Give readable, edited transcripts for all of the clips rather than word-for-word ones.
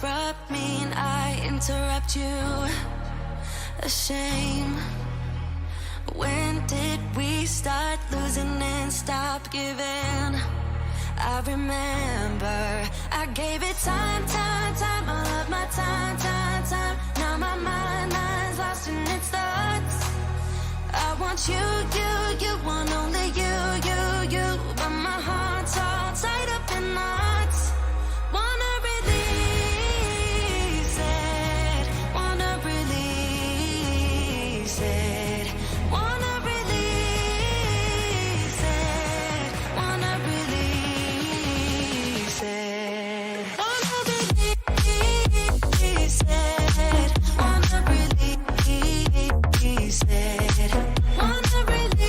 interrupt me and I interrupt you. A shame. When did we start losing and stop giving? I remember I gave it time, all of my time. Now my mind's lost in its thoughts. I want you want only you, but my heart's all tied up in knots. Wanna release it, wanna release it, wanna release it, wanna release it, wanna release it, wanna release it, wanna release it.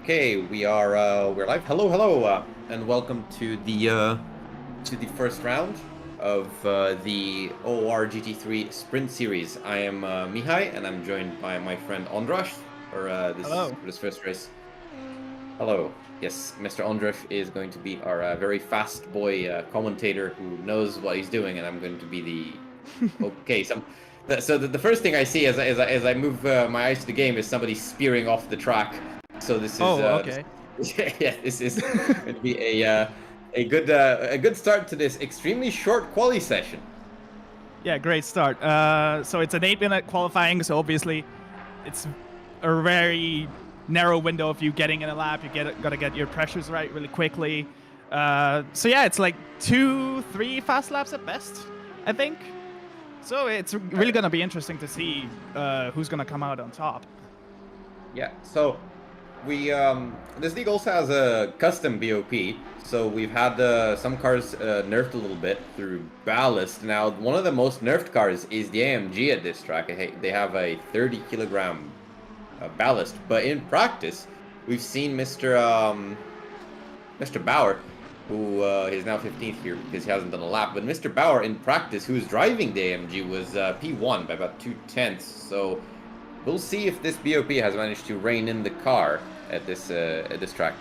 Okay, we're live. Hello, and welcome to the first round of the OOR GT3 Sprint Series. I am Mihai, and I'm joined by my friend Ondrosh for this first race. Hello. Yes, Mr. Ondrosh is going to be our very fast boy commentator who knows what he's doing, and I'm going to be the okay. So the first thing I see as I move my eyes to the game is somebody spearing off the track. So this is okay. this is going to be a good start to this extremely short quali session. Yeah, great start. So it's an 8-minute qualifying, so obviously it's a very narrow window of you getting in a lap. You gotta get your pressures right really quickly. So yeah, it's like 2-3 fast laps at best, I think. So it's really gonna be interesting to see who's gonna come out on top. Yeah. So we this league also has a custom BOP. So we've had some cars nerfed a little bit through ballast. Now one of the most nerfed cars is the AMG at this track. They have a 30 kilogram ballast, but in practice we've seen Mr. Bauer, who is now 15th here because he hasn't done a lap. But Mr. Bauer in practice, who's driving the AMG, was P1 by about 2/10. So we'll see if this BOP has managed to rein in the car at this track.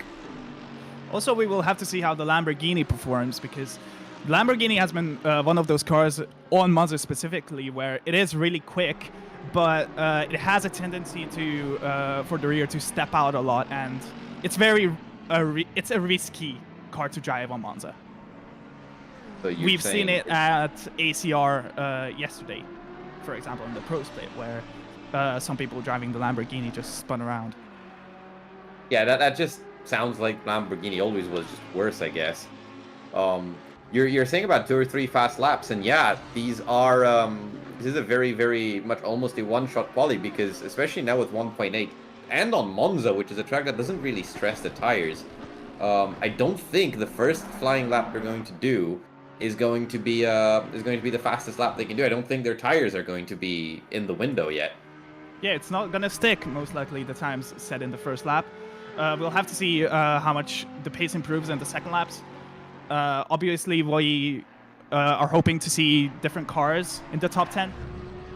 Also, we will have to see how the Lamborghini performs, because Lamborghini has been one of those cars on Monza specifically where it is really quick, but it has a tendency to for the rear to step out a lot, and it's it's a risky car to drive on Monza. So We've seen it at ACR yesterday, for example, in the Pro Split, where some people driving the Lamborghini just spun around. Yeah, that just sounds like Lamborghini always was, just worse, I guess. You're saying about 2 or 3 fast laps, and yeah, these are this is a very, very much almost a one-shot quali, because especially now with 1.8 and on Monza, which is a track that doesn't really stress the tires. I don't think the first flying lap they're going to do is going to be the fastest lap they can do. I don't think their tires are going to be in the window yet. Yeah, it's not gonna stick, most likely, the times set in the first lap. We'll have to see how much the pace improves in the second laps. Obviously, we are hoping to see different cars in the top 10.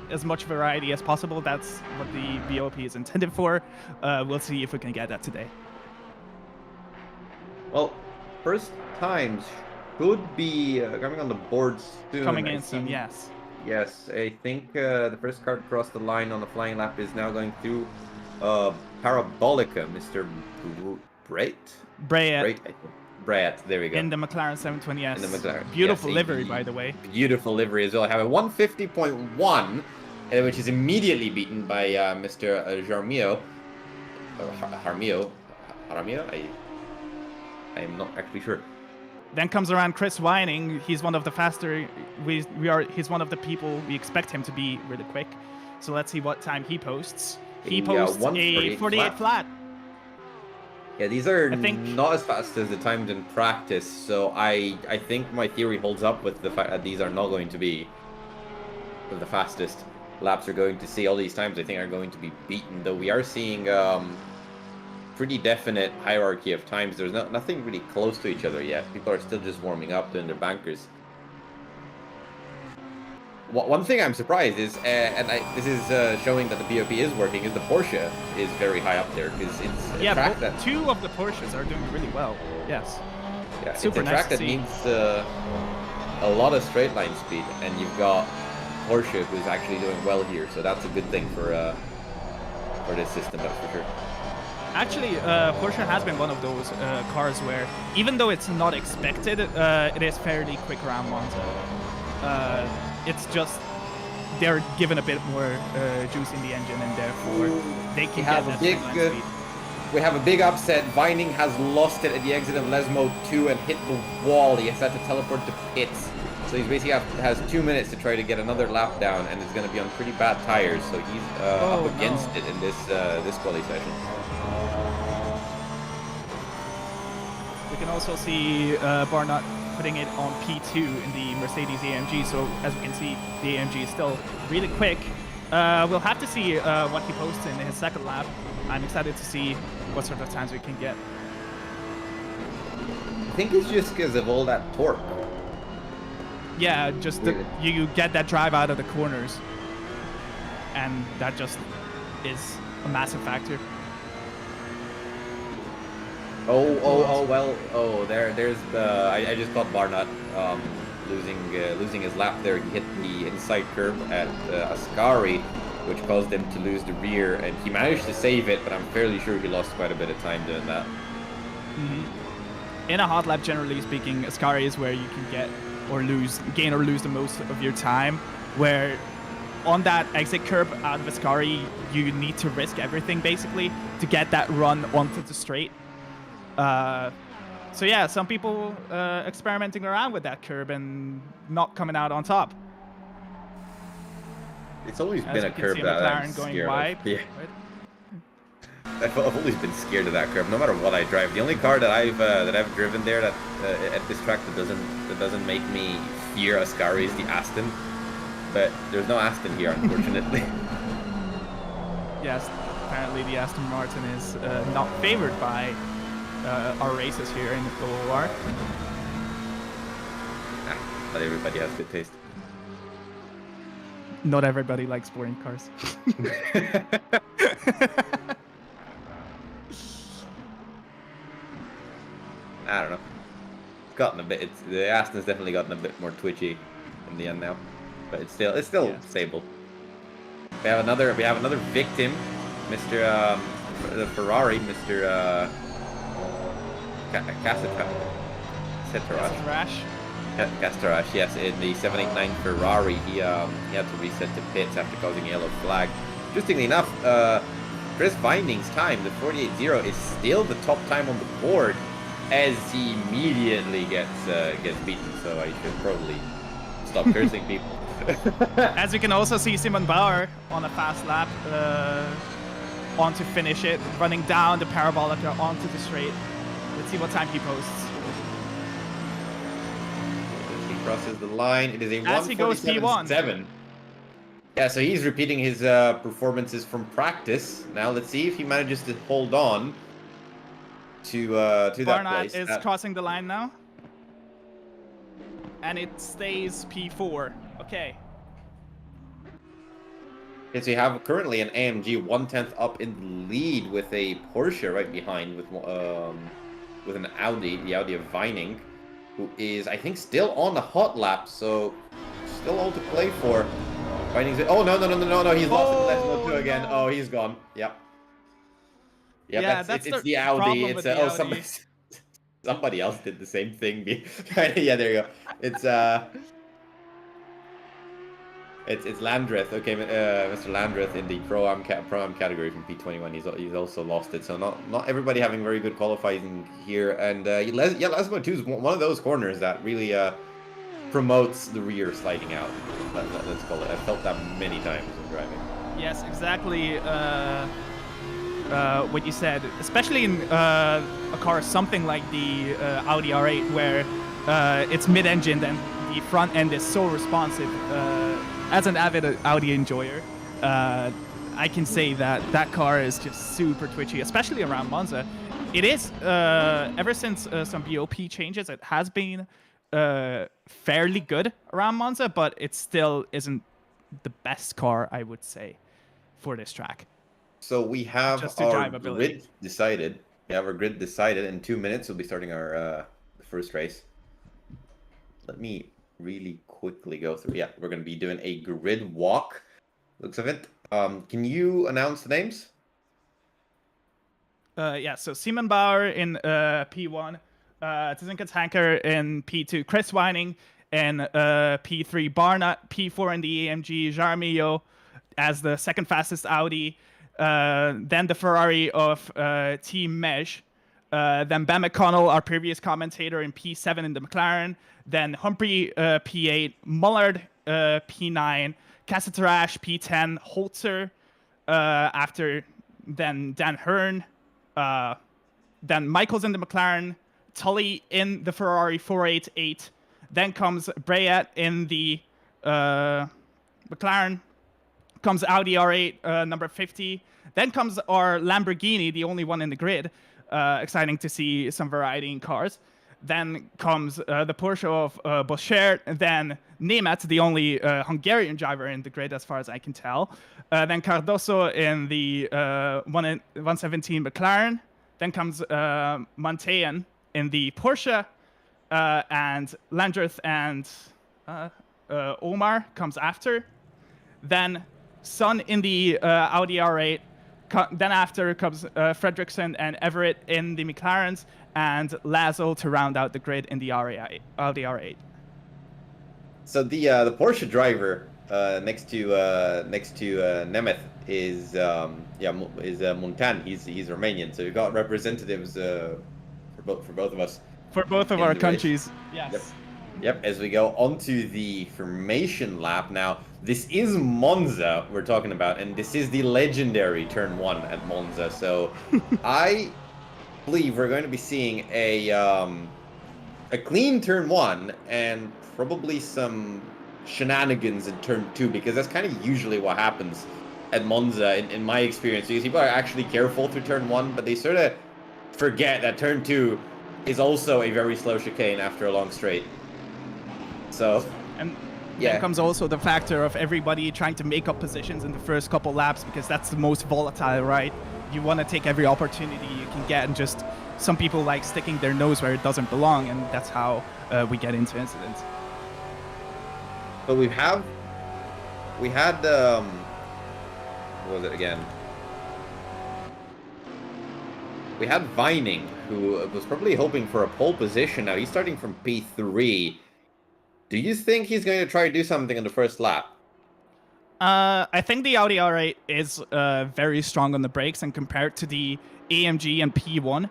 As much variety as possible. That's what the BOP is intended for. We'll see if we can get that today. Well, first times should be coming on the board soon. Coming in soon, yes. Yes, I think the first car to cross the line on the flying lap is now going through Parabolica, Mr. Brett, there we go. In the McLaren 720S. In the McLaren. Beautiful yes, livery, by the way. Beautiful livery as well. I have a 150.1, which is immediately beaten by Mr. Jaramillo. Jaramillo? I am not actually sure. Then comes around Chris Wining. He's one of the faster. He's one of the people we expect him to be really quick. So let's see what time he posts. He posts a 48 flat. Yeah, these are not as fast as the times in practice. So I think my theory holds up with the fact that these are not going to be the fastest laps we're going to see. All these times I think are going to be beaten. Though we are seeing pretty definite hierarchy of times. There's nothing really close to each other yet. People are still just warming up, doing their bankers. One thing I'm surprised is, this is showing that the BOP is working, is the Porsche is very high up there, because it's a track that... 2 of the Porsches are doing really well, yes. Yeah, super it's a track that needs a lot of straight line speed, and you've got Porsche who's actually doing well here, so that's a good thing for this system, that's for sure. Actually, Porsche has been one of those cars where, even though it's not expected, it is fairly quick around Monza. It's just they're given a bit more juice in the engine, and therefore they can get that speed. We have a big upset. Vining has lost it at the exit of Lesmo 2 and hit the wall. He has had to teleport to pits. So he's basically has 2 minutes to try to get another lap down, and is going to be on pretty bad tires. So he's up against it in this quali session. We can also see Barnott putting it on P2 in the Mercedes AMG. So as we can see, the AMG is still really quick. We'll have to see what he posts in his second lap. I'm excited to see what sort of times we can get. I think it's just because of all that torque. Yeah, just you get that drive out of the corners, and that just is a massive factor. There's the. I just caught Barnett losing his lap there. He hit the inside curb at Ascari, which caused him to lose the rear, and he managed to save it, but I'm fairly sure he lost quite a bit of time doing that. In a hot lap, generally speaking, Ascari is where you can gain or lose the most of your time, where on that exit curb out of Ascari, you need to risk everything basically to get that run onto the straight. So yeah, some people experimenting around with that curb and not coming out on top. It's always been a curb that I'm scared of. Yeah. Right? I've always been scared of that curb, no matter what I drive. The only car that I've driven there that at this track that doesn't make me fear Ascari is the Aston, but there's no Aston here, unfortunately. Yes, apparently the Aston Martin is not favored by our races here in OOR. Not everybody has good taste. Not everybody likes boring cars. I don't know. It's gotten a bit. The Aston's definitely gotten a bit more twitchy in the end now, but it's still stable. We have another victim, Mr. The Ferrari, Mr. Castarash, yes, in the 789 Ferrari, he had to reset to pits after causing a yellow flag. Interestingly enough, Chris Vining's time, the 48.0, is still the top time on the board, as he immediately gets beaten. So I should probably stop cursing people. As you can also see, Simon Bauer on a fast lap, on to finish it, running down the parabolic onto the straight. Let's see what time he posts. He crosses the line. It is a as he goes P1. 7. Yeah, so he's repeating his performances from practice. Now let's see if he manages to hold on to that place. Barnett is crossing the line now. And it stays P4. Okay. Yes, we have currently an AMG 1/10 up in the lead with a Porsche right behind with an Audi, the Audi of Vining, who is, I think, still on the hot lap, so still all to play for. Vining's, oh, no, he's lost in the left mode too again. No. Oh, he's gone. Yep. Yeah, it's the Audi. It's Audi. Somebody else did the same thing. Yeah, there you go. It's Landreth. Okay, Mr. Landreth in the Pro-Am category from P21. He's also lost it. So not everybody having very good qualifying here. And Lesmo 2 is one of those corners that really promotes the rear sliding out. Let's call it. I've felt that many times when driving. Yes, exactly. What you said, especially in a car something like the Audi R8, where it's mid-engine and the front end is so responsive. As an avid Audi enjoyer, I can say that car is just super twitchy, especially around Monza. It is, ever since some BOP changes, it has been fairly good around Monza, but it still isn't the best car, I would say, for this track. So we have our grid decided. We have our grid decided. In 2 minutes, we'll be starting our first race. Let me really quickly go through. Yeah, we're going to be doing a grid walk. Looks of it. Can you announce the names? Yeah, so Simon Bauer in P1, Tzinka Tanker in P2, Chris Vining in P3, Barnett P4 in the AMG, Jaramillo as the second fastest Audi, then the Ferrari of Team Mesh, then Ben McConnell, our previous commentator, in P7 in the McLaren, then Humphrey P8, Mullard P9, Cassatarash P10, Holzer after then Dan Hearn, then Michaels in the McLaren, Tully in the Ferrari 488, then comes Brayet in the McLaren, comes Audi R8 number 50, Then comes our Lamborghini, the only one in the grid. Exciting to see some variety in cars. Then comes the Porsche of Boschert, then Nemeth, the only Hungarian driver in the grid as far as I can tell. Then Cardoso in the 117 McLaren. Then comes Montaigne in the Porsche, and Landreth and Omar comes after. Then Sun in the Audi R8. Then after comes Fredriksson and Everett in the McLarens, and Lazo to round out the grid in the Audi R8. So the Porsche driver next to Nemeth is Montan. He's Romanian. So you've got representatives for both of us. For both of our countries. Yes. Yep. As we go onto the formation lap now, this is Monza we're talking about, and this is the legendary turn 1 at Monza. So I believe we're going to be seeing a clean turn 1 and probably some shenanigans in turn 2, because that's kind of usually what happens at Monza in my experience. Because people are actually careful through turn 1, but they sort of forget that turn 2 is also a very slow chicane after a long straight. So, and then comes also the factor of everybody trying to make up positions in the first couple laps, because that's the most volatile, right? You want to take every opportunity you can get, and just some people like sticking their nose where it doesn't belong, and that's how we get into incidents. But we had what was it again? We had Vining, who was probably hoping for a pole position. Now he's starting from P3. Do you think he's going to try to do something in the first lap? I think the Audi R8 is very strong on the brakes, and compared to the AMG and P1,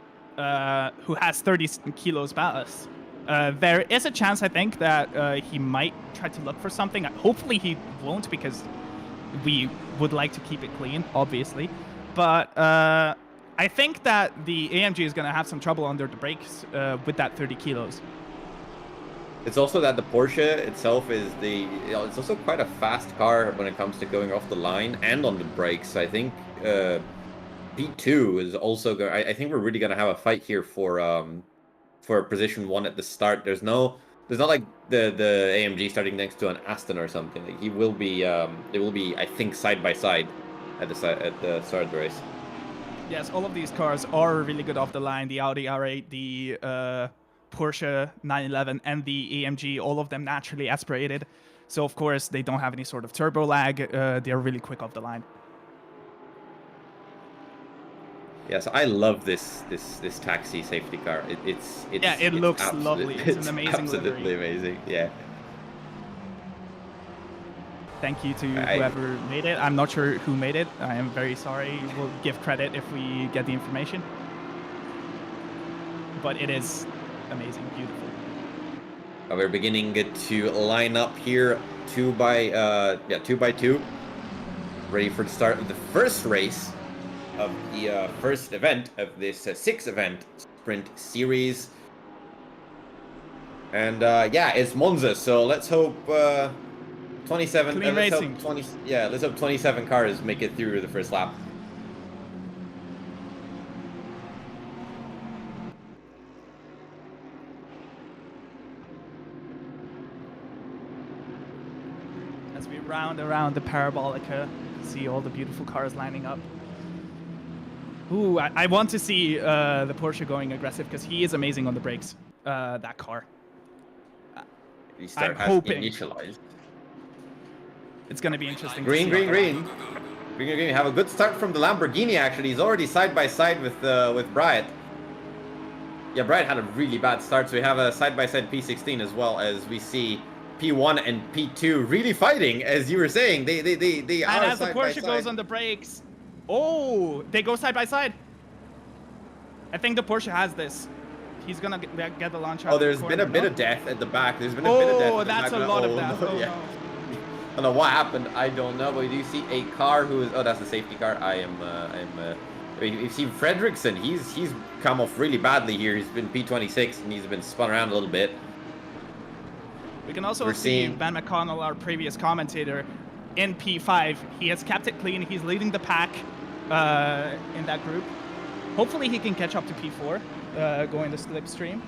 who has 30 kilos ballast, there is a chance, I think, that he might try to look for something. Hopefully he won't, because we would like to keep it clean, obviously. But I think that the AMG is going to have some trouble under the brakes with that 30 kilos. It's also that the Porsche itself is it's also quite a fast car when it comes to going off the line and on the brakes. I think P2 is also going. I think we're really going to have a fight here for position 1 at the start. There's not like the AMG starting next to an Aston or something. Like, they will be I think side by side at the start of the race. Yes, all of these cars are really good off the line. The Audi R8, the Porsche 911, and the AMG, all of them naturally aspirated. So of course they don't have any sort of turbo lag. They're really quick off the line. Yes, I love this taxi safety car. It looks lovely. It's an amazing absolutely livery. Amazing. Yeah. Thank you to whoever made it. I'm not sure who made it. I am very sorry. We'll give credit if we get the information. But it is amazing, beautiful. We're beginning to line up here, 2 by 2, ready for the start of the first race of the first event of this 6-event sprint series. And it's Monza, so let's hope 27. Clean racing. Let's hope 27 cars make it through the first lap. As we round around the Parabolica, see all the beautiful cars lining up. Ooh, I want to see the Porsche going aggressive, because he is amazing on the brakes, that car. I'm hoping initialized. It's going to be interesting. Green. Have a good start from the Lamborghini, actually. He's already side by side with Bryant. Yeah, Bryant had a really bad start, so we have a side-by-side P16 as well, as we see P1 and P2 really fighting, as you were saying. They and as the Porsche goes on the brakes, they go side by side. I think the Porsche has this. He's gonna get the launch out. Oh, there's been a bit of death at the back. There's been a bit of death. Oh, that's a lot of death. No, yeah. I don't know what happened. I don't know, but we do see a car who is. Oh, that's the safety car. You see Fredriksson. He's come off really badly here. He's been P26 and he's been spun around a little bit. We can also see Ben McConnell, our previous commentator, in P5. He has kept it clean. He's leading the pack. in that group. Hopefully he can catch up to P4 going the slipstream.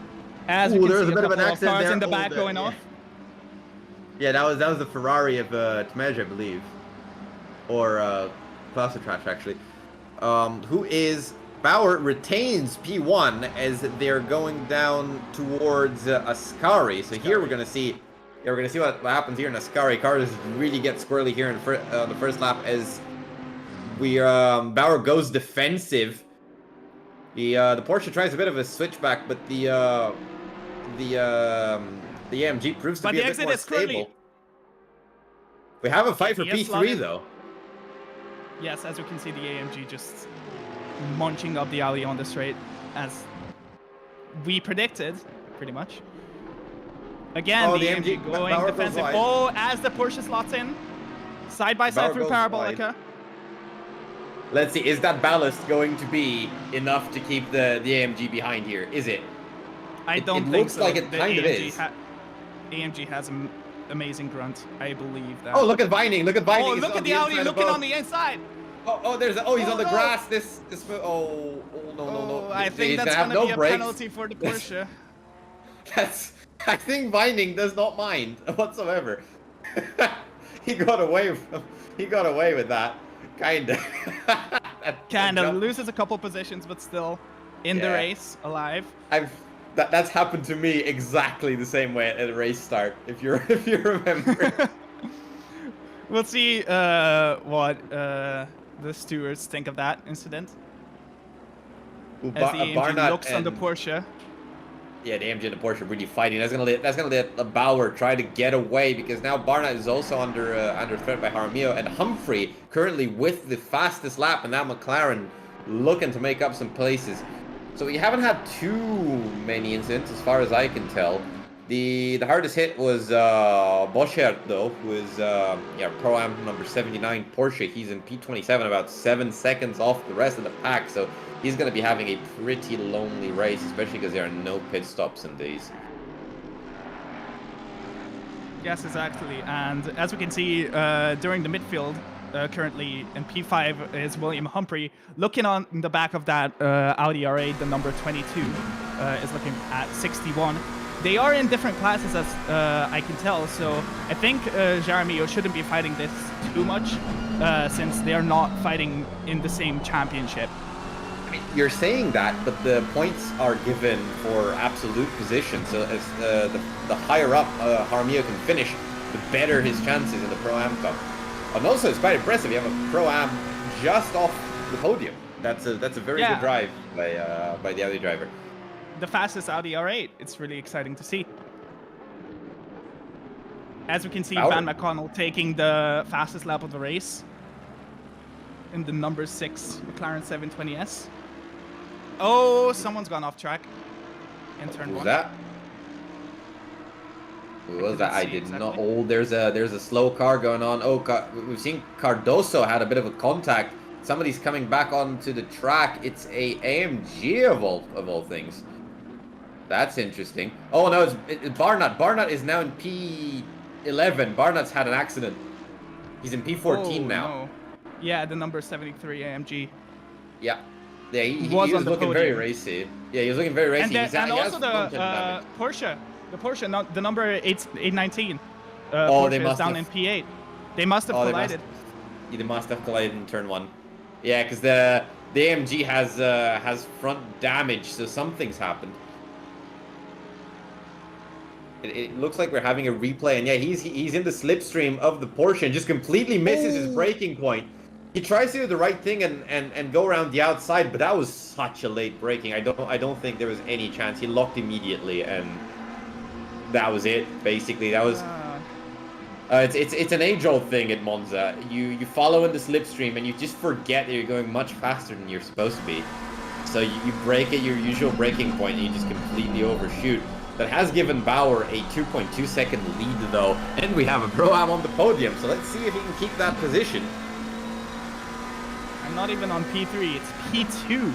As Ooh, we can there was see a bit of an couple accident cars there. in the Oh, back going yeah. off. Yeah, that was the Ferrari of Temej, I believe, or Classic Trash actually. Who is Bauer retains P1 as they're going down towards Ascari. So here we're gonna see, what happens here in Ascari. Cars really get squirrely here in the first lap as Bauer goes defensive. The Porsche tries a bit of a switchback, but the AMG proves to be a bit more stable. We have a fight for P3 though. Yes, as you can see, the AMG just munching up the alley on the straight, as we predicted, pretty much. Again, the AMG going defensive. Oh, as the Porsche slots in, side by side through Parabolica. Let's see, is that ballast going to be enough to keep the AMG behind here? Is it? I don't think so. It looks like it kind of is. AMG has an amazing grunt. I believe that. Oh, look at Vining. Look at Vining. Oh, look at the Audi looking on the inside. He's on the grass. No. I think that's going to be a penalty for the Porsche. I think Vining does not mind whatsoever. He got away with that. Kind of loses a couple positions, but still in the race, alive. That's happened to me exactly the same way at a race start. If you remember. We'll see what the stewards think of that incident. As the AMG looks on the Porsche. Yeah, the AMG and the Porsche are really fighting. That's gonna let Bauer try to get away, because now Barnett is also under threat by Jaramillo, and Humphrey currently with the fastest lap, and now McLaren looking to make up some places. So we haven't had too many incidents as far as I can tell. The hardest hit was Boschert though, who is Pro-Am number 79 Porsche. He's in P27, about 7 seconds off the rest of the pack, so he's going to be having a pretty lonely race, especially because there are no pit stops in these. Yes, exactly. And as we can see during the midfield, currently in P5 is William Humphrey. Looking on the back of that Audi R8, the number 22 is looking at 61. They are in different classes, as I can tell, so I think Jaramillo shouldn't be fighting this too much, since they are not fighting in the same championship. I mean, you're saying that, but the points are given for absolute position, so as the higher up Jaramillo can finish, the better his chances in the Pro-Am Cup. And also, it's quite impressive, you have a Pro-Am just off the podium. That's a very good drive by the Audi driver. The fastest Audi R8. It's really exciting to see. As we can see, Van McConnell taking the fastest lap of the race in the number 6 McLaren 720S. Oh, someone's gone off track in turn 1. Who was that? Who was that? I did not. Oh, there's a slow car going on. Oh, we've seen Cardoso had a bit of a contact. Somebody's coming back onto the track. It's a AMG of all things. That's interesting. Oh no, it's Barnett. Barnett is now in P11. Barnett's had an accident. He's in P14 now. No. Yeah, the number 73 AMG. Yeah. Yeah, he was looking very racy. Yeah, he was looking very racy. And also the Porsche. The Porsche, the number 819. They Porsche must is down have, in P8. They must have collided. They must have collided in turn 1. Yeah, because the AMG has front damage, so something's happened. It looks like we're having a replay, and yeah, he's in the slipstream of the Porsche and just completely misses his braking point. He tries to do the right thing and go around the outside, but that was such a late braking. I don't think there was any chance. He locked immediately, and that was it. Basically, that was. It's an age-old thing at Monza. You follow in the slipstream and you just forget that you're going much faster than you're supposed to be. So you brake at your usual braking point and you just completely overshoot. That has given Bauer a 2.2 second lead though, and we have a Pro-Am on the podium. So let's see if he can keep that position. I'm not even on P3. It's P2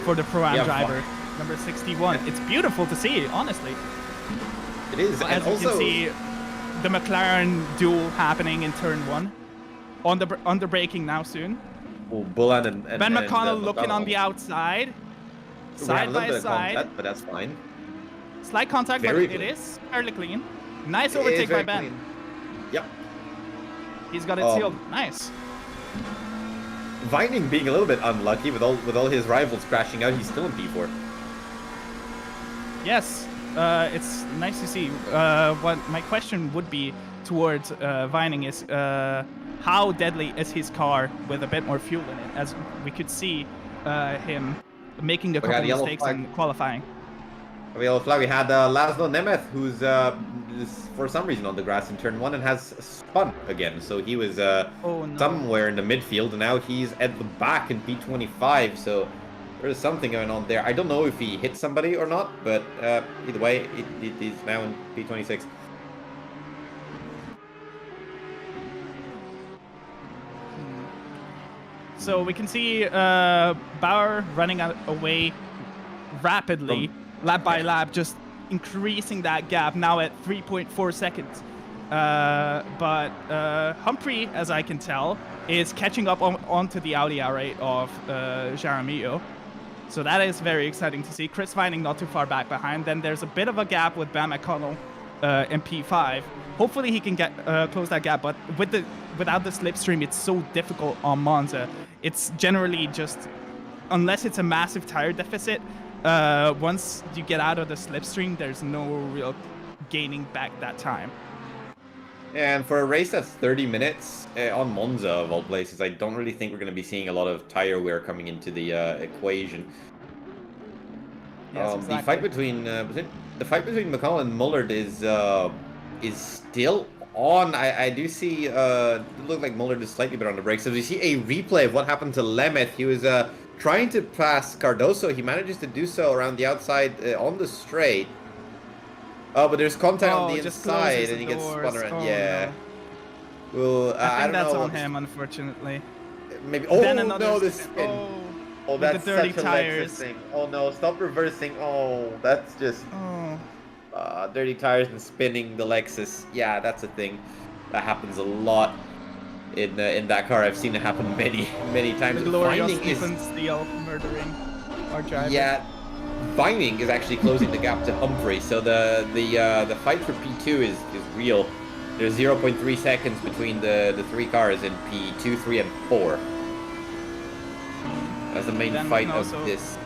for the Pro-Am driver, number 61. It's beautiful to see, honestly. It is. As you can see, the McLaren duel happening in turn 1. On the braking now soon. Oh, Bullen and Ben McConnell and, looking on the outside. We have a Side little by bit of side. contact, but that's fine. Slight contact, Very but it clean. is fairly clean. Nice It is overtake by very Ben. clean. Yep. He's got it sealed. Nice. Vining being a little bit unlucky with all his rivals crashing out, he's still in P4. Yes, it's nice to see. What my question would be towards Vining is how deadly is his car with a bit more fuel in it? As we could see him making a We had couple yellow mistakes flag. in qualifying. We had Laszlo Nemeth, who's is for some reason on the grass in turn 1 and has spun again. So he was Oh, no. somewhere in the midfield, and now he's at the back in P25. So there's something going on there. I don't know if he hit somebody or not, but either way, he's now in P26. So we can see Bauer running away rapidly, lap by lap, just increasing that gap, now at 3.4 seconds. But Humphrey, as I can tell, is catching up onto the Audi R8 of Jaramillo. So that is very exciting to see. Chris Vining not too far back behind. Then there's a bit of a gap with Ben McConnell in P5. Hopefully he can get close that gap, but without the slipstream, it's so difficult on Monza. It's generally just, unless it's a massive tire deficit, once you get out of the slipstream, there's no real gaining back that time. And for a race that's 30 minutes on Monza, of all places, I don't really think we're going to be seeing a lot of tire wear coming into the equation. Yes, exactly. The fight between McConnell and Mullard is still on. I do see it look like Mullard is slightly better on the brakes. So we see a replay of what happened to Lemeth. He was trying to pass Cardoso. He manages to do so around the outside on the straight. Oh, but there's contact on the inside, and he gets spun around. Oh, yeah. No. Well, I think don't that's know. on him, unfortunately. Maybe. Oh Then no, another the spin. spin. Oh, with that's the dirty such a tires. Lexus thing. Oh no, stop reversing. Oh, that's just Oh. dirty tires and spinning the Lexus. Yeah, that's a thing that happens a lot in that car. I've seen it happen many times. The glorious Vining is- Stephen Steele murdering our driver. Yeah, Vining is actually closing the gap to Humphrey. So the fight for P2 is real. There's 0.3 seconds between the three cars in P2, 3, and 4. That's the main Then we fight can of also- this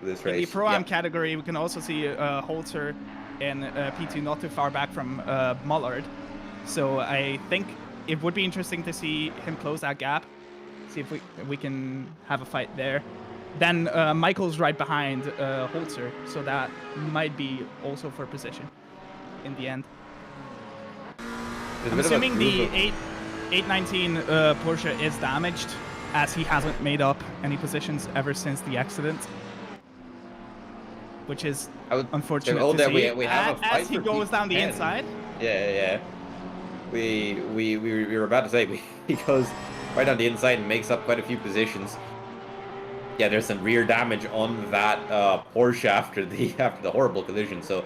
In race. the Pro-Am Yeah. category, we can also see Holzer in P2 not too far back from Mullard. So I think it would be interesting to see him close that gap, see if we can have a fight there. Then Michael's right behind Holzer, so that might be also for position in the end. There's a I'm bit of a assuming the groove of- 819 Porsche is damaged, as he hasn't made up any positions ever since the accident, which is I would unfortunate say, oh, to there see. we have a fight As he for goes down the P10. inside. Yeah. We were about to say he goes right down the inside and makes up quite a few positions. Yeah, there's some rear damage on that Porsche after the horrible collision. So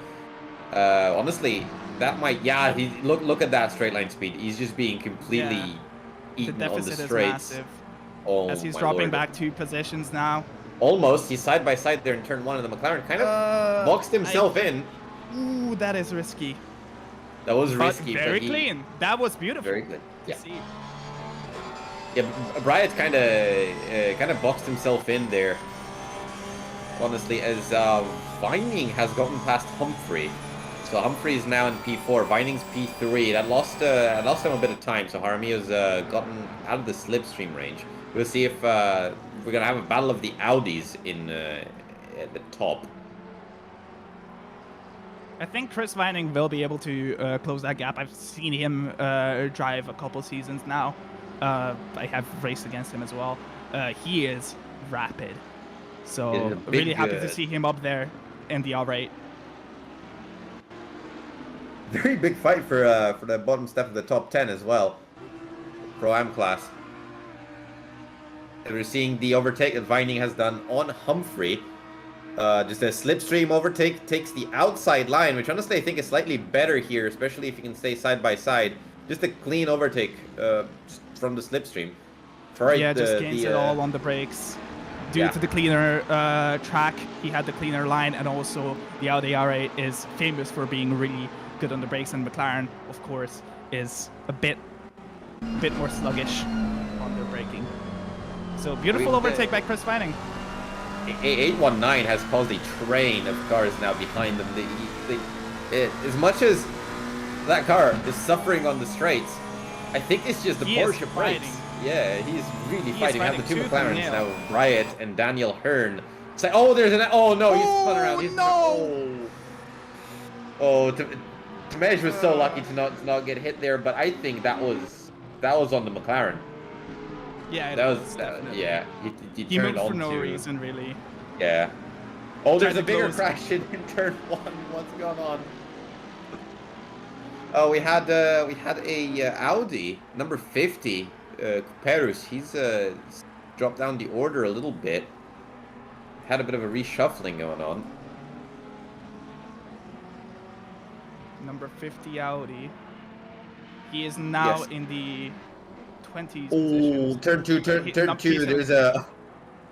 honestly, that might look at that straight line speed. He's just being completely The eaten on the deficit is straights. massive, Oh, as he's my dropping Lord. back 2 positions now. Almost. He's side by side there in turn 1, and the McLaren kind of boxed himself in. Ooh, that is risky. That was But risky. very but he- clean. That was beautiful. Very good. to Yeah. see. Yeah, Bryant kind of boxed himself in there. Honestly, as Vining has gotten past Humphrey, so Humphrey is now in P4. Vining's P3. That lost him a bit of time. So Jaramillo's gotten out of the slipstream range. We'll see if we're gonna have a battle of the Audis at the top. I think Chris Vining will be able to close that gap. I've seen him drive a couple seasons now. I have raced against him as well. He is rapid. So He's a big, really happy to see him up there in the R8. Very big fight for the bottom step of the top 10 as well. Pro-Am class. And we're seeing the overtake that Vining has done on Humphrey. Just a slipstream overtake, takes the outside line, which honestly I think is slightly better here, especially if you can stay side by side. Just a clean overtake from the slipstream Ferrari, yeah, just gains it all on the brakes. Due to the cleaner track, he had the cleaner line, and also the Audi R8 is famous for being really good on the brakes, and McLaren, of course, is a bit more sluggish on their braking. So beautiful overtake by Chris Vining. 819 has caused a train of cars now behind them. As much as that car is suffering on the straights, I think it's just the Porsche brakes. Yeah, he's really fighting. We have the two McLarens now, Bryett and Daniel Hearn. It's like, oh, there's an... Oh, no, he's spun around. He's Temej was so lucky to not get hit there, but I think that was on the McLaren. Yeah, that was yeah. He turned moved for no reason, really. Yeah. Oh, there's a bigger crash in turn 1. What's going on? Oh, we had a Audi number 50. Perus, he's dropped down the order a little bit. Had a bit of a reshuffling going on. Number 50 Audi. He is now in the 20s position. Oh, turn 2.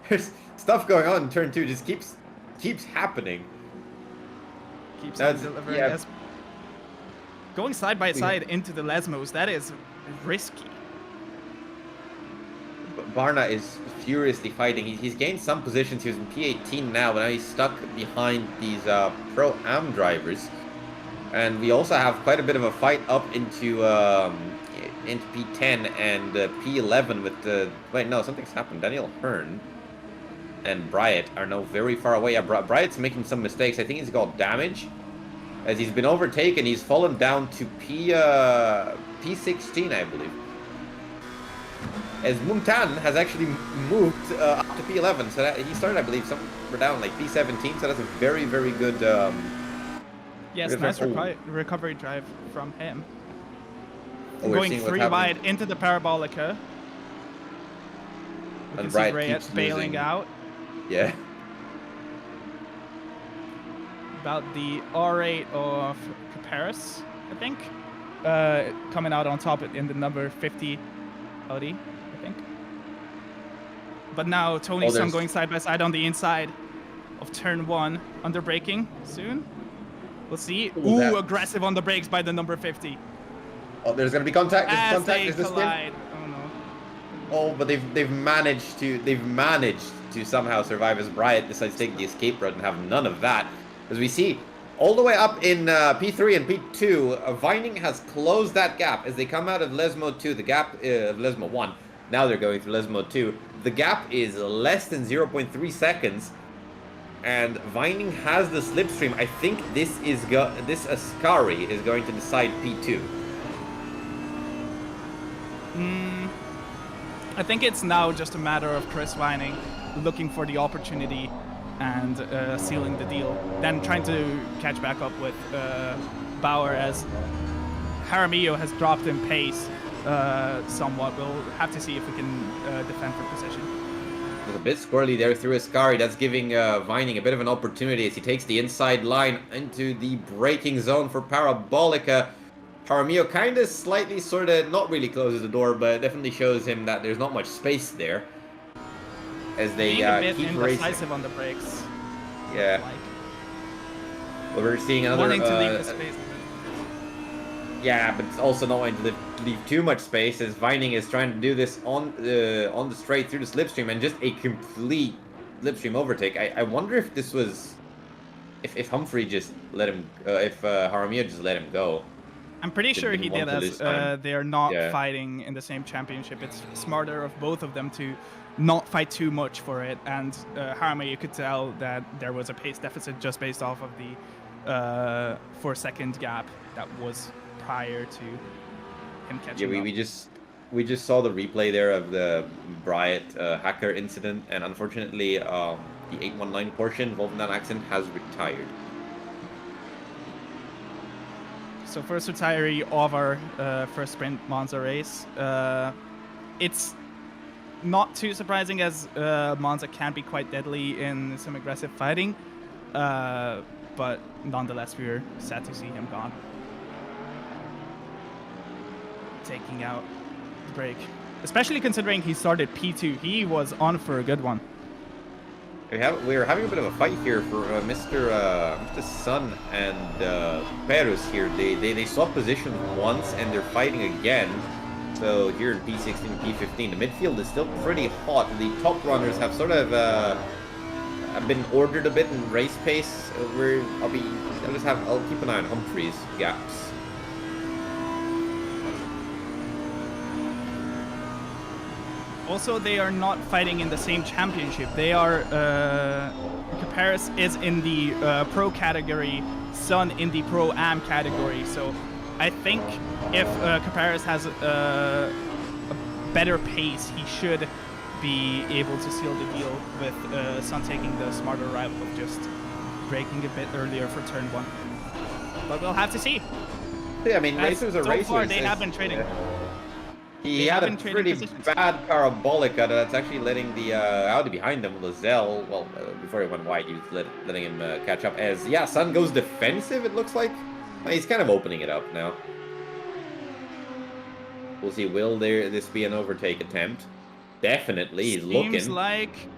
There's stuff going on in turn 2. Just keeps happening. Keeps on delivering. Yeah. Going side by side into the Lesmos, that is risky. Barna is furiously fighting. He's gained some positions. He was in P18 now, but now he's stuck behind these Pro-Am drivers. And we also have quite a bit of a fight up into P10 and P11 with the... Wait, no, something's happened. Daniel Hearn and Bryett are now very far away. Yeah, Bryett's making some mistakes. I think he's got damage. As he's been overtaken, he's fallen down to P16, I believe. As Muntan has actually moved up to P11, so that he started, I believe, somewhere down like P17. So that's a very, very good. Yes, nice recovery drive from him. Going 3 wide into the Parabolica. And Bryett bailing out. Yeah. About the R8 of Caparis, I think. Coming out on top in the number 50 Audi, I think. But now Tony's son going side by side on the inside of turn 1, under braking soon. We'll see. Ooh, aggressive on the brakes by the number 50. Oh, there's gonna be contact. There's contact. As they collide. Oh no. Oh, but they've managed to somehow survive as Bryett decides to take the escape route and have none of that. As we see, all the way up in P3 and P2, Vining has closed that gap as they come out of Lesmo 2. The gap of Lesmo 1. Now they're going through Lesmo 2. The gap is less than 0.3 seconds. And Vining has the slipstream. I think this Ascari is going to decide P2. I think it's now just a matter of Chris Vining looking for the opportunity and sealing the deal. Then trying to catch back up with Bauer as Jaramillo has dropped in pace somewhat. We'll have to see if we can defend for position. A bit squirrely there through Ascari. That's giving Vining a bit of an opportunity as he takes the inside line into the braking zone for Parabolica. Jaramillo kind of slightly sort of not really closes the door, but definitely shows him that there's not much space there as they keep racing. Indecisive on the brakes. Yeah. Well, we're seeing another... Wanting to leave the space. Yeah, but it's also not wanting to leave too much space as Vining is trying to do this on the straight through the slipstream and just a complete slipstream overtake. I wonder if this was... If Humphrey just let him... if Jaramillo just let him go. I'm pretty sure he did, as they're not fighting in the same championship. It's smarter of both of them to not fight too much for it. And Jaramillo, you could tell that there was a pace deficit just based off of the 4-second gap that was prior to him catching up. We just saw the replay there of the Bryett hacker incident, and unfortunately, the 819 Porsche involved in that accident has retired. So first retiree of our first sprint Monza race. It's not too surprising as Monza can be quite deadly in some aggressive fighting, but nonetheless we're sad to see him gone. Taking out the break. especially considering he started P2. He was on for a good one. We're having a bit of a fight here for Mr. Sun and Perus here. They swapped positions once and they're fighting again. So here in P16 and P15, the midfield is still pretty hot. The top runners have sort of have been ordered a bit in race pace. I'll keep an eye on Humphrey's gaps. Also, they are not fighting in the same championship. They are, Paris is in the pro category, Sun in the pro am category. So I think if Caparis has a better pace, he should be able to seal the deal with Sun taking the smarter route of just braking a bit earlier for turn 1. But we'll have to see. Yeah, I mean, racers are racers. So far, they have been trading. He had a pretty bad parabolic that's actually letting the Audi behind him, Lozelle, well, before he went wide, he was letting him catch up. As, yeah, Sun goes defensive, it looks like. Well, he's kind of opening it up now. We'll see, will this be an overtake attempt? Definitely, he's looking. Seems like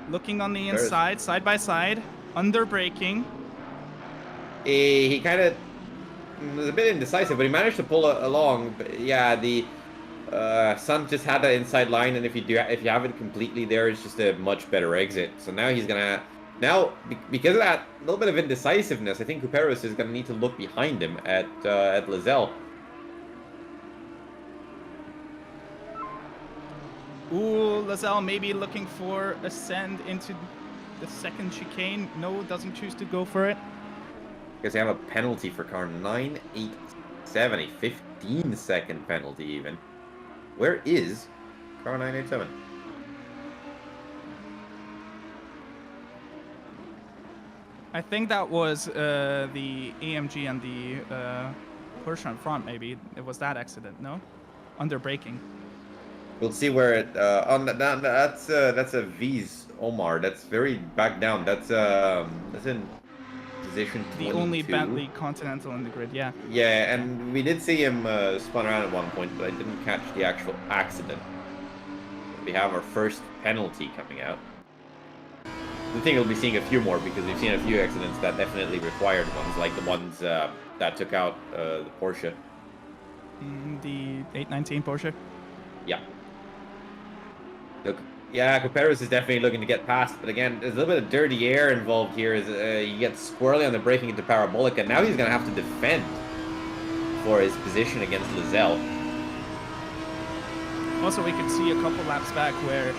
looking on the inside, side by side, under braking. He kind of was a bit indecisive, but he managed to pull along. But yeah, the Sun just had that inside line, and if you have it completely there, it's just a much better exit. So now he's gonna because of that little bit of indecisiveness, I think Kuperos is gonna need to look behind him at Lozelle. Ooh, Lozelle maybe looking for a send into the second chicane. No, doesn't choose to go for it. Because they have a penalty for car 987, a 15-second penalty even. Where is car 987? I think that was the AMG and the Porsche in front, maybe. It was that accident, no? Under braking. We'll see where it that's a V's Omar. That's very back down. That's in position 22. The only Bentley Continental in the grid, yeah. Yeah, and we did see him spun around at one point, but I didn't catch the actual accident. We have our first penalty coming out. I think we'll be seeing a few more because we've seen a few accidents that definitely required ones, like the ones that took out the Porsche. The 819 Porsche? Yeah. Look, yeah, Kuperos is definitely looking to get past, but again, there's a little bit of dirty air involved here. As you get squirrely on the braking into parabolic, and now he's going to have to defend for his position against Lozelle. Also, we could see a couple laps back where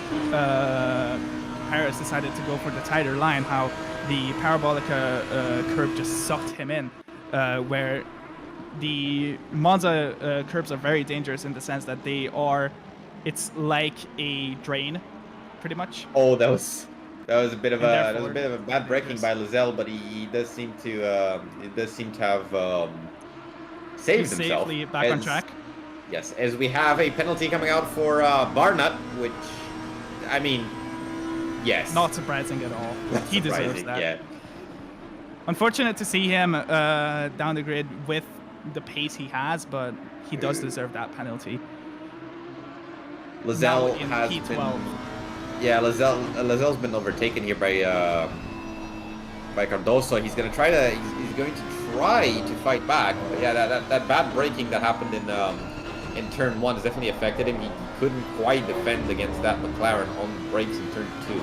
Paris decided to go for the tighter line, how the parabolica curb just sucked him in, where the Monza curbs are very dangerous in the sense that it's like a drain, pretty much. Oh, that was a bit of a bad braking by Lozelle, but he does seem to have saved himself. Safely back on track. Yes, as we have a penalty coming out for Barnett, which, I mean, yes. Not surprising at all. He deserves that. Yeah. Unfortunate to see him down the grid with the pace he has, but he does deserve that penalty. Lozelle has P12. been, yeah, Lozelle's been overtaken here by Cardoso. He's going to try to fight back. But yeah, that bad braking that happened in turn 1 has definitely affected him. He couldn't quite defend against that McLaren on brakes in turn 2.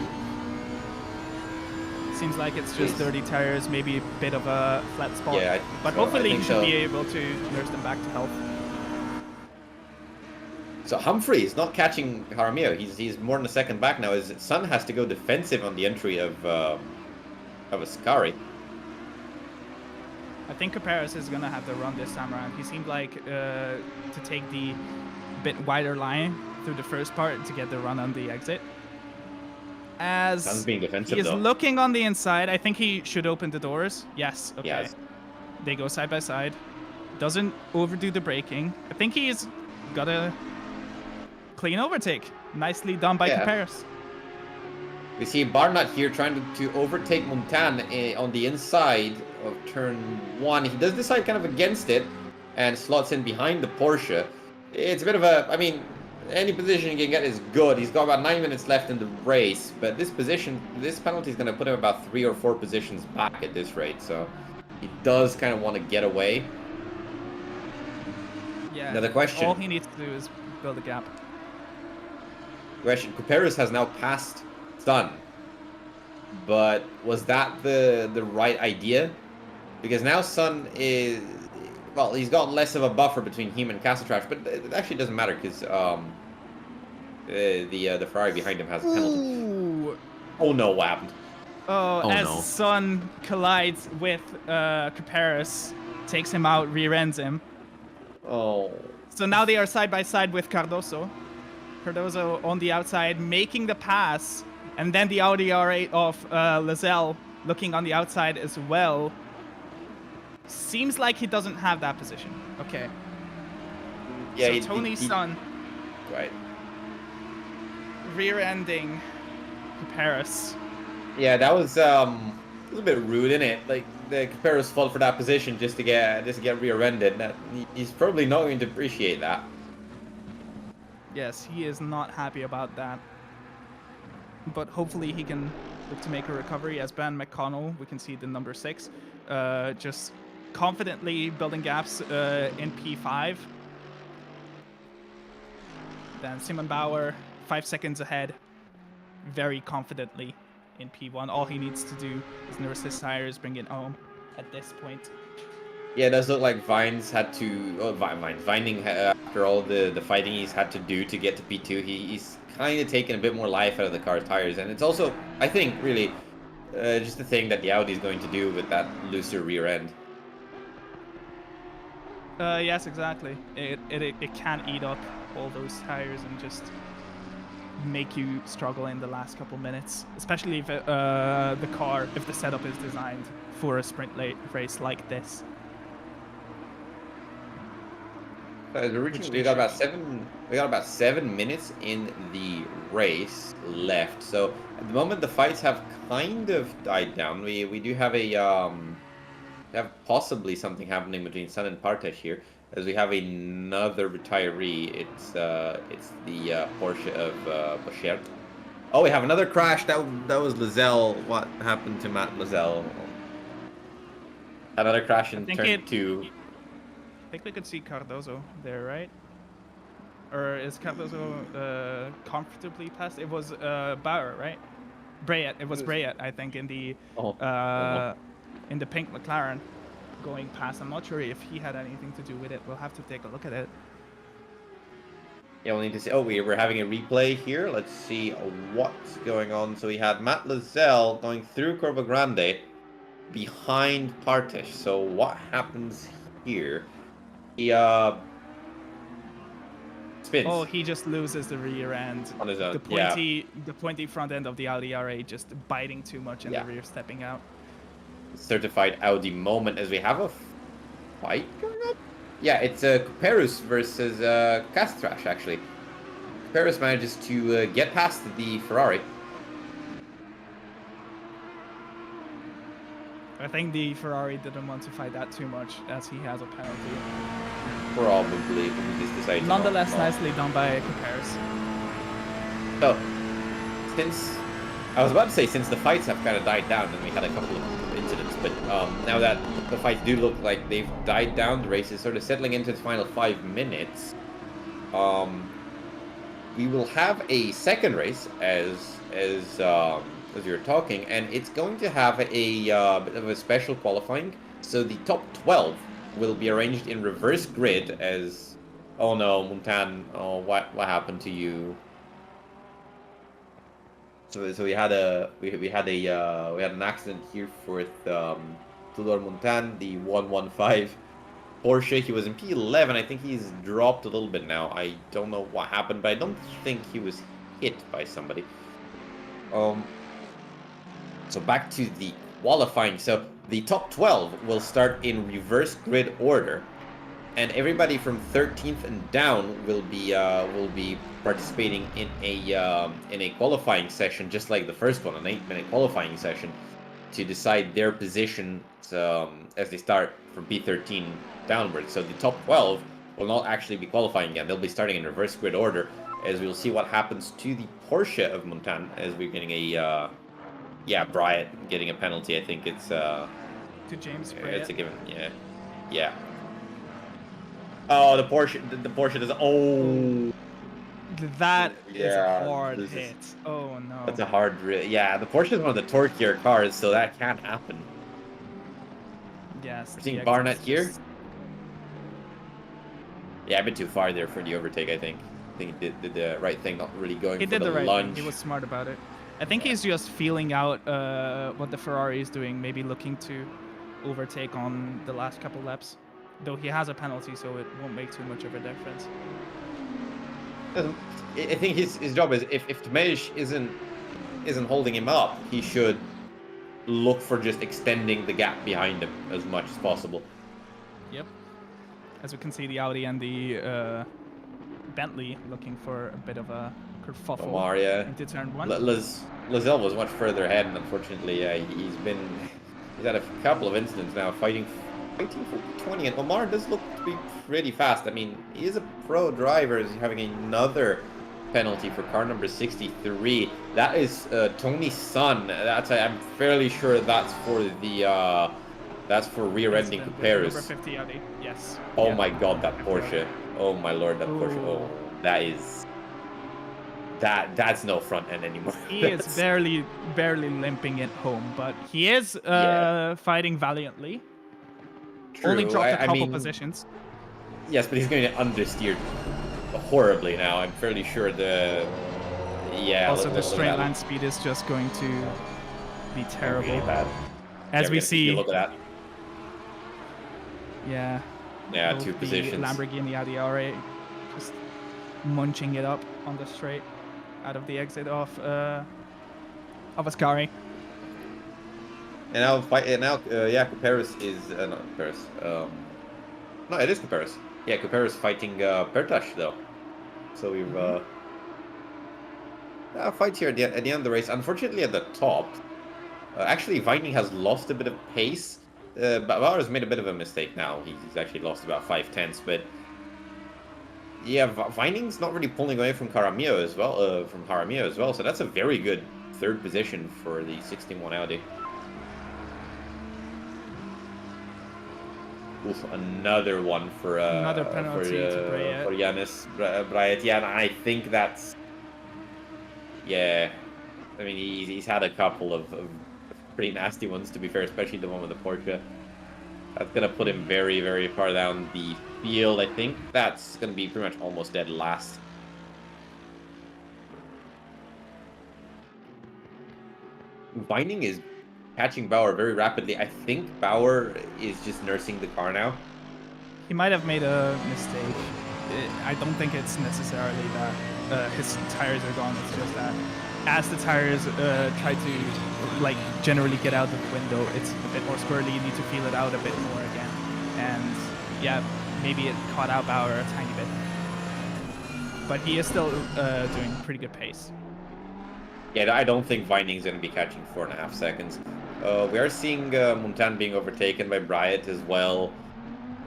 Seems like it's just dirty tires, maybe a bit of a flat spot. Yeah, but hopefully he should be able to nurse them back to health. So Humphrey is not catching Jaramillo. He's more than a second back now. His son has to go defensive on the entry of Ascari. I think Caparis is gonna have to run this time around. He seemed like to take the bit wider line through the first part to get the run on the exit. As Son's being defensive, he is though. looking on the inside, I think he should open the doors. Yes. Okay. Yes. They go side by side. Doesn't overdo the braking. I think he's got a clean overtake. Nicely done by Caparis. We see Barnett here trying to overtake Montan on the inside of turn 1. He does decide kind of against it and slots in behind the Porsche. It's a bit of a, I mean, any position he can get is good. He's got about 9 minutes left in the race, but this penalty is going to put him about 3 or 4 positions back at this rate, so he does kind of want to get away. Yeah. Now the question... All he needs to do is build a gap. Question, Kuperus has now passed Sun, but was that the right idea? Because now Sun is... Well, he's got less of a buffer between him and Castle-Trash, but it actually doesn't matter because the Ferrari behind him has a penalty. Ooh. Oh no, what happened? As no. Sun collides with Kuperus, takes him out, rear ends him. Oh. So now they are side by side with Cardoso. Cardoso on the outside, making the pass, and then the Audi R8 of Lazelle looking on the outside as well. Seems like he doesn't have that position. Okay. Yeah, so Tony's Sun right. rear-ending Kuperus. Yeah, that was a little bit rude, isn't it? Like the Kuperus fought for that position just to get rear-ended. He's probably not going to appreciate that. Yes, he is not happy about that. But hopefully he can look to make a recovery. As Ben McConnell, we can see the number 6, just confidently building gaps in P5. Then Simon Bauer, 5 seconds ahead, very confidently in P1. All he needs to do is nurse his tires, bring it home at this point. Yeah, it does look like Vines had to... Oh, Vining, after all the fighting he's had to do to get to P2, he's kind of taken a bit more life out of the car's tires. And it's also, I think, really just the thing that the Audi is going to do with that looser rear end. Yes, exactly. It can eat up all those tires and just make you struggle in the last couple minutes, especially if if the setup is designed for a sprint race like this. Originally, we got about 7 minutes in the race left. So at the moment, the fights have kind of died down. We do have have possibly something happening between Sun and Partesh here, as we have another retiree. It's the Porsche of Boschert. Oh, we have another crash. That was Lazelle. What happened to Matt Lazelle? Another crash in turn 2. I think we could see Cardoso there, right? Or is Cardoso comfortably past? It was Bauer, right? Brayet. It was Brayet, I think, in the pink McLaren going past. I'm not sure if he had anything to do with it. We'll have to take a look at it. Yeah, we'll need to see. Oh, we're having a replay here. Let's see what's going on. So we had Matt Lazelle going through Corvo Grande behind Partesh. So what happens here? He spins. Oh, he just loses the rear end. On his own. The pointy front end of the Audi R8 just biting too much and the rear stepping out. Certified Audi moment as we have a fight going on. Yeah, it's Kuperus versus Castrash, actually. Kuperus manages to get past the Ferrari. I think the Ferrari didn't want to fight that too much as he has a penalty. Probably, but he just decided nonetheless, nicely done by Kuperus. So, I was about to say since the fights have kind of died down and we had a couple of incidents, but now that the fights do look like they've died down, the race is sort of settling into its final 5 minutes. We will have a second race as we were talking, and it's going to have a bit of a special qualifying. So the top 12 will be arranged in reverse grid as... Oh no, Montan, oh, what happened to you? So we had an accident here for Tudor Montan, the 115 Porsche. He was in P11. I think he's dropped a little bit now. I don't know what happened, but I don't think he was hit by somebody. So back to the qualifying. So the top 12 will start in reverse grid order, and everybody from 13th and down will be participating in a qualifying session, just like the first one, an 8-minute qualifying session, to decide their position as they start from P13 downwards. So the top 12 will not actually be qualifying again. They'll be starting in reverse grid order. as we'll see what happens to the Porsche of Montan as we're getting a, Bryant getting a penalty. I think it's, To James it's a Bryant. given, yeah. Oh, the Porsche does, oh, That is a yeah, hard this is, hit. Oh no. that's a hard, yeah, the Porsche is one of the torquier cars, so that can't happen. Yes. We're the seeing exit's Barnett here. just- Yeah, I've been too far there for the overtake, I think. I think he did the right thing, not really going He for did the the right lunge. thing. He was smart about it. I think Yeah. he's just feeling out what the Ferrari is doing, maybe looking to overtake on the last couple laps. Though he has a penalty, so it won't make too much of a difference. I think his job is, if Tomesh isn't holding him up, he should look for just extending the gap behind him as much as possible. Yep. As we can see, the Audi and the Bentley looking for a bit of a kerfuffle Omar, yeah. into turn one. Lizelle was much further ahead, and unfortunately, he's had a couple of incidents now fighting for 20, and Omar does look to be pretty fast. I mean, he is a pro driver. He's having another penalty for car number 63. That is Tony's son. I'm fairly sure that's for the that's for rear-ending Cuperos. Number 50 Audi. Yes. Oh Yeah. my God, that Porsche! Oh my Lord, that Porsche! Oh, that is that's no front end anymore. He is barely limping it home, but he is fighting valiantly. True. Only dropped a I couple mean, positions. yes, but he's going to get understeered horribly now. I'm fairly sure Also, the straight line speed is just going to be terrible. Really bad. As we see. Look at that. Yeah. Yeah, both two the positions. Lamborghini Audi R8 just munching it up on the straight out of the exit of Ascari. And now, Cuperos is not Cuperos. No, it is Cuperos. Yeah, Cuperos fighting Pertash though. So we've fights here at the end of the race. Unfortunately, at the top, actually, Vining has lost a bit of pace. Bauer's made a bit of a mistake now. He's actually lost about 5/10, but yeah, Vining's not really pulling away from Jaramillo as well. So that's a very good third position for the 61 Audi. Oof, another one for Another penalty to Bryant. for Yanis Bryant. Yeah, and I think that's I mean, he's had a couple of pretty nasty ones, to be fair, especially the one with the Porsche. That's gonna put him very, very far down the field. I think that's gonna be pretty much almost dead last. Vining is catching Bauer very rapidly. I think Bauer is just nursing the car now. He might have made a mistake. I don't think it's necessarily that his tires are gone. It's just that as the tires try to generally get out of the window, it's a bit more squirrely. You need to feel it out a bit more again. And yeah, maybe it caught out Bauer a tiny bit. But he is still doing pretty good pace. Yeah, I don't think Vining's going to be catching 4.5 seconds. We are seeing Montan being overtaken by Bryant as well.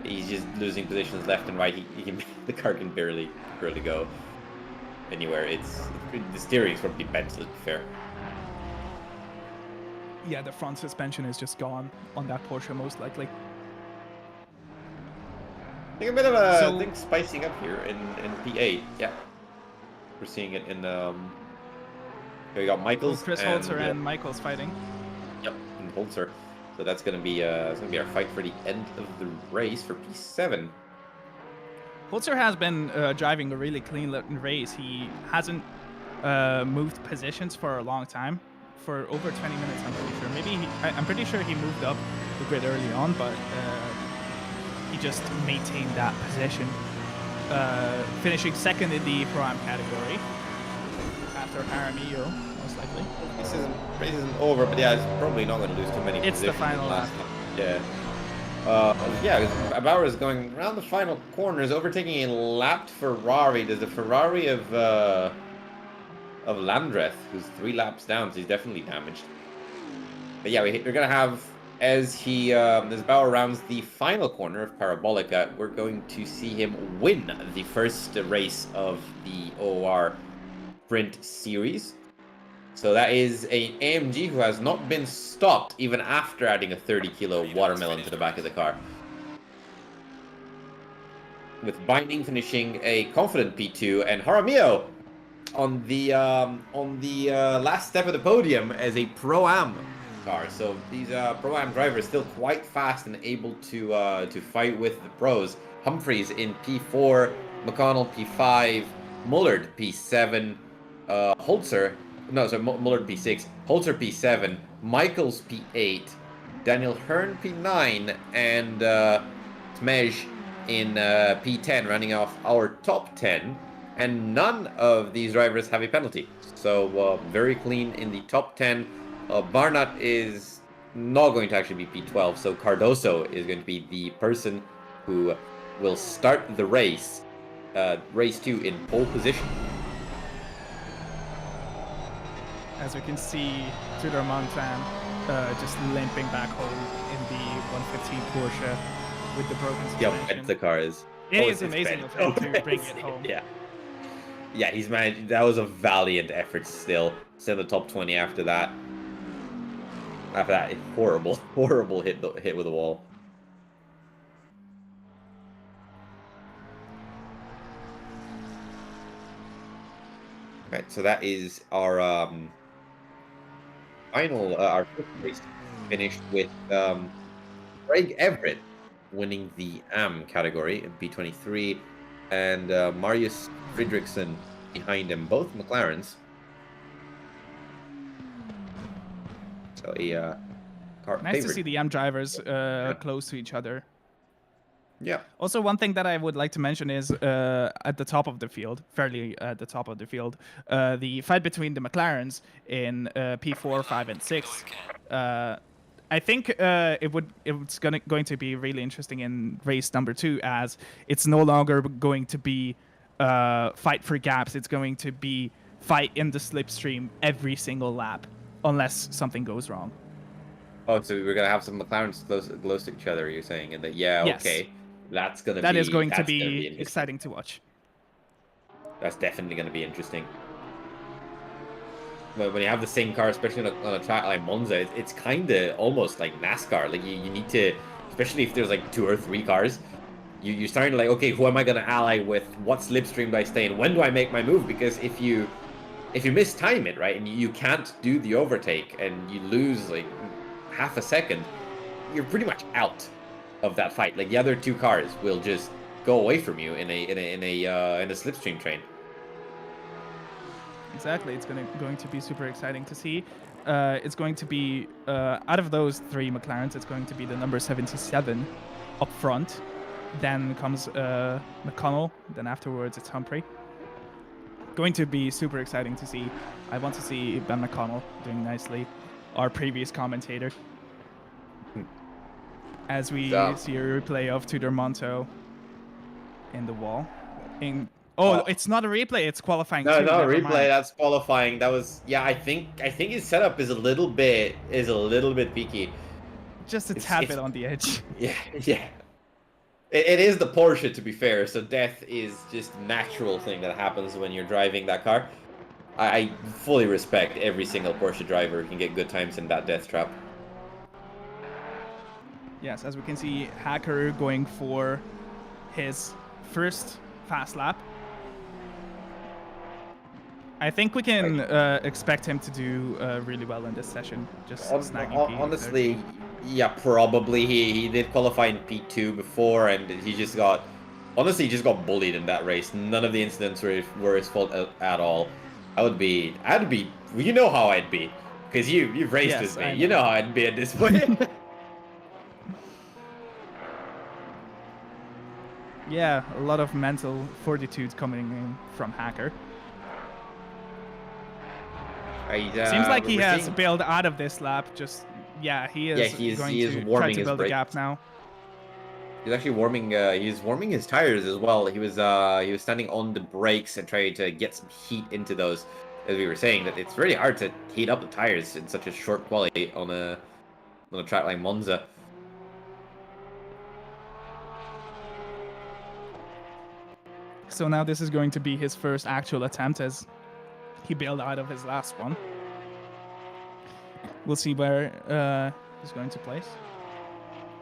He's just losing positions left and right. The car can barely go anywhere. The steering's probably bent, let's be fair. Yeah, the front suspension is just gone on that Porsche, most likely. I think a bit of thing spicing up here in P8. Yeah, we're seeing it in here we got Michaels, Chris Holzer and Michaels fighting. Yep, and Holzer. So that's gonna be our fight for the end of the race for P7. Holzer has been driving a really clean race. He hasn't moved positions for a long time, for over 20 minutes. I'm pretty sure. I'm pretty sure he moved up the grid early on, but he just maintained that position, finishing second in the Pro-Am category after Jaramillo, most likely. This race isn't over, but yeah, it's probably not going to lose too many It's the positions final lap. Yeah. Bauer is going around the final corners, overtaking a lapped Ferrari. There's the Ferrari of Landreth, who's 3 laps down, so he's definitely damaged. But yeah, we're going to have as he as Bauer rounds the final corner of Parabolica, we're going to see him win the first race of the OOR Sprint Series. So that is an AMG who has not been stopped even after adding a 30-kilo watermelon to the back of the car. With Binding finishing a confident P2 and Jaramillo on the last step of the podium as a Pro-Am car. So these Pro-Am drivers still quite fast and able to fight with the pros. Humphreys in P4, McConnell P5, Mullard P7, Mullard P6, Holzer P7, Michaels P8, Daniel Hearn P9, and Smej in P10, running off our top 10. And none of these drivers have a penalty. So very clean in the top 10. Barnett is not going to actually be P12, so Cardoso is going to be the person who will start the race, race 2 in pole position. As we can see, Tudor Montan just limping back home in the 115 Porsche with the broken suspension. Yeah, the car is. It is amazing of him to bring it home. Yeah, he's managed. That was a valiant effort still. Still the top 20 after that. After that, horrible hit with the wall. Okay, so that is our final, our fifth race finished with Craig Everett winning the AM category in B23, and Marius Fridriksson behind him, both McLarens. So a car nice favorite. to see the AM drivers close to each other. Yeah. Also, one thing that I would like to mention is at the top of the field, fairly at the top of the field, the fight between the McLarens in P4, 5, and 6. I think it's going to be really interesting in race number 2, as it's no longer going to be fight for gaps. It's going to be fight in the slipstream every single lap, unless something goes wrong. Oh, so we're gonna have some McLarens close to each other. You're saying, and that Yes. Okay, that is going to be exciting to watch. That's definitely going to be interesting. When you have the same car, especially on a track like Monza, it's kind of almost like NASCAR. Like you need to, especially if there's like 2 or 3 cars, you're starting to like, okay, who am I going to ally with? What slipstream do I stay in? When do I make my move? Because if you mistime it, right, and you can't do the overtake and you lose like half a second, you're pretty much out of that fight. Like the other 2 cars will just go away from you in a slipstream train. Exactly, it's going to be super exciting to see. It's going to be out of those 3 McLarens, it's going to be the number 77 up front. Then comes McConnell. Then afterwards it's Humphrey. Going to be super exciting to see. I want to see Ben McConnell doing nicely, our previous commentator. As we see a replay of Tudor Monto in the wall. It's not a replay, it's qualifying. No, not a replay, that's qualifying. That was, yeah, I think his setup is a little bit peaky. Just a tad bit on the edge. Yeah. It is the Porsche, to be fair, so death is just a natural thing that happens when you're driving that car. I fully respect every single Porsche driver who can get good times in that death trap. Yes, as we can see, Hacker going for his first fast lap. I think we can expect him to do really well in this session. Just snagging P30. Honestly, yeah, probably. He did qualify in P2 before, and he just got bullied in that race. None of the incidents were his fault at all. I'd be, you know how I'd be, because you've raced with me. You know how I'd be at this point. Yeah, a lot of mental fortitude coming in from Hacker. Seems like he has bailed out of this lap. He is going to try to build a gap now. He's actually warming. He's warming his tires as well. He was standing on the brakes and trying to get some heat into those. As we were saying, that it's really hard to heat up the tires in such a short quality on a on a track like Monza. So now this is going to be his first actual attempt as he bailed out of his last one. We'll see where he's going to place.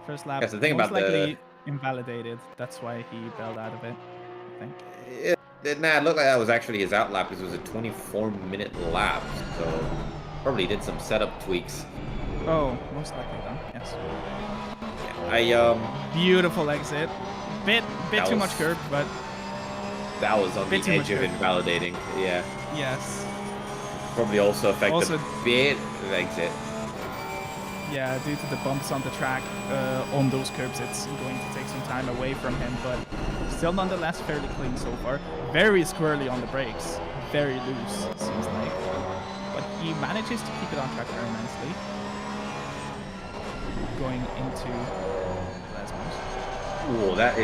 First lap, That's the thing most about likely invalidated. That's why he bailed out of it, I think. Nah, it looked like that was actually his out lap because it was a 24-minute lap. So probably did some setup tweaks. Oh, most likely then, yes. Yeah, Beautiful exit. Bit too much curb, but that was on the too edge much of curb. invalidating. Yeah. Yes. Probably also affected Also- a bit of exit. Yeah, due to the bumps on the track on those curbs, it's going to take some time away from him, but still nonetheless fairly clean so far. Very squirrely on the brakes, very loose, it seems like. But he manages to keep it on track very nicely. Going into Lesmos. Ooh, that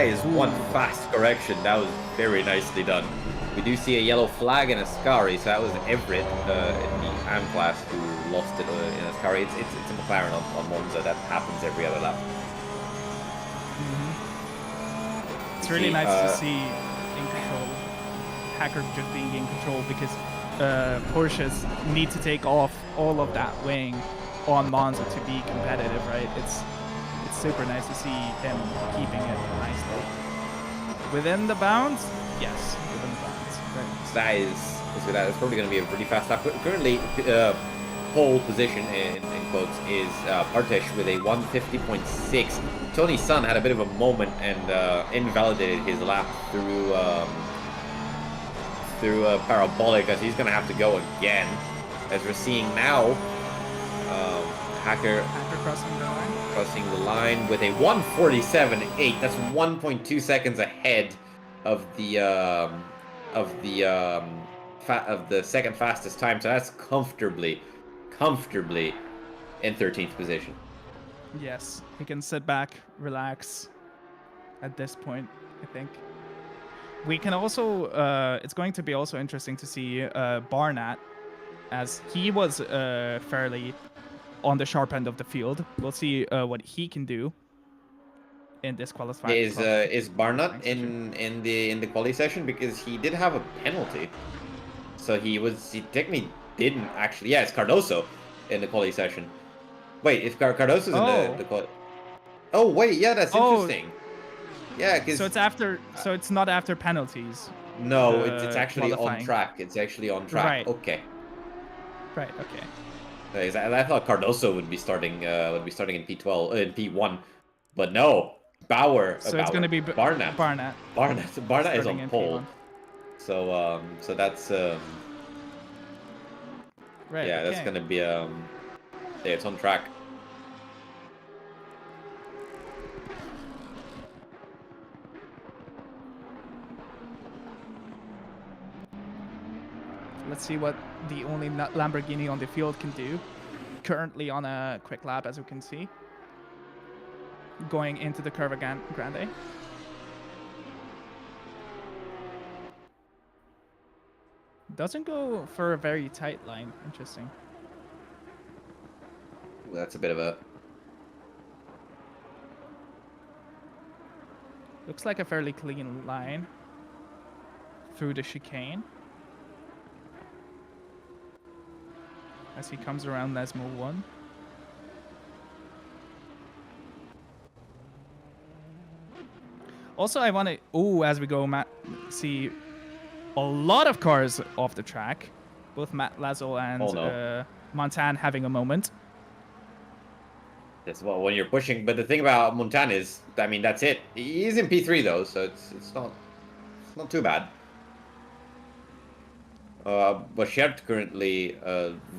is one fast correction. That was very nicely done. We do see a yellow flag in Ascari, so that was Everett in the AM class who lost it in Ascari. It's a McLaren on Monza. That happens every other lap. It's really nice to see in control, Hacker just being in control, because Porsches need to take off all of that weighing on Monza to be competitive, right? It's super nice to see him keeping it nicely. Within the bounds? Yes, within the bounds. Right. So that's probably going to be a pretty fast lap. Currently, pole position in quotes is Partesh with a 150.6. Tony's son had a bit of a moment and invalidated his lap through a parabolic, as he's going to have to go again. As we're seeing now, Hacker crossing the line with a 147.8. That's 1.2 seconds ahead of the second fastest time. So that's comfortably in 13th position. Yes, he can sit back, relax at this point, I think. We can also, it's going to be also interesting to see Barnett, as he was fairly on the sharp end of the field. We'll see what he can do in this qualifying. Is Barnett in the quali session, because he did have a penalty, so he technically didn't actually. Yeah, it's Cardoso in the quali session. Wait, if Cardoso's in the quali. Oh wait, yeah, that's interesting. Yeah, because so it's after. So it's not after penalties. No, it's actually on track. It's actually on track. Right. Okay. Right. Okay. I thought Cardoso would be starting in P12 in P1, but no, Bauer. So it's going to be Barnett. Barnett Is on pole. So that's right. Yeah, that's going to be yeah, it's on track. Let's see what the only Lamborghini on the field can do. Currently on a quick lap, as you can see. Going into the Curva Grande. Doesn't go for a very tight line. Interesting. Well, that's a bit of a... Looks like a fairly clean line through the chicane. As he comes around Lesmo 1. Also, I want to, as we go, see a lot of cars off the track. Both Matt Lazo and Montan having a moment. Yes, well, when you're pushing, but the thing about Montan is, I mean, that's it. He's in P3 though, so it's not too bad. Bashert currently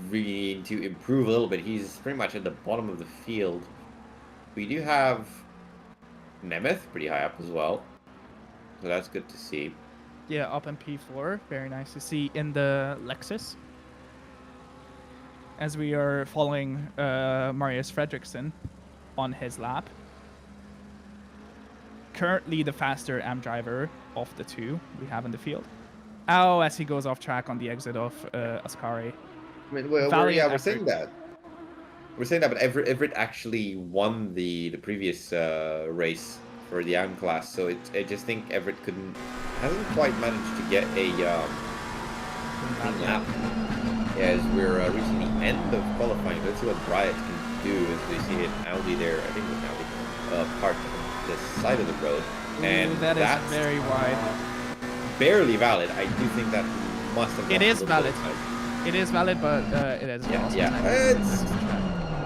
really need to improve a little bit. He's pretty much at the bottom of the field. We do have Nemeth pretty high up as well, so that's good to see. Yeah, up in P4. Very nice to see in the Lexus. As we are following Marius Fredriksson on his lap. Currently the faster AM driver of the two we have in the field. Oh, as he goes off track on the exit of Ascari. I mean, we're saying that. we're saying that, but Everett actually won the previous race for the AM class, so I just think Everett hasn't quite managed to get a clean lap. Yeah, as we're reaching the end of qualifying, let's see what Bryant can do as we see an Audi there. I think it was an Audi parked on the side of the road, and that's very wide. Barely valid. I do think that must have. It is valid. It is valid, but it is also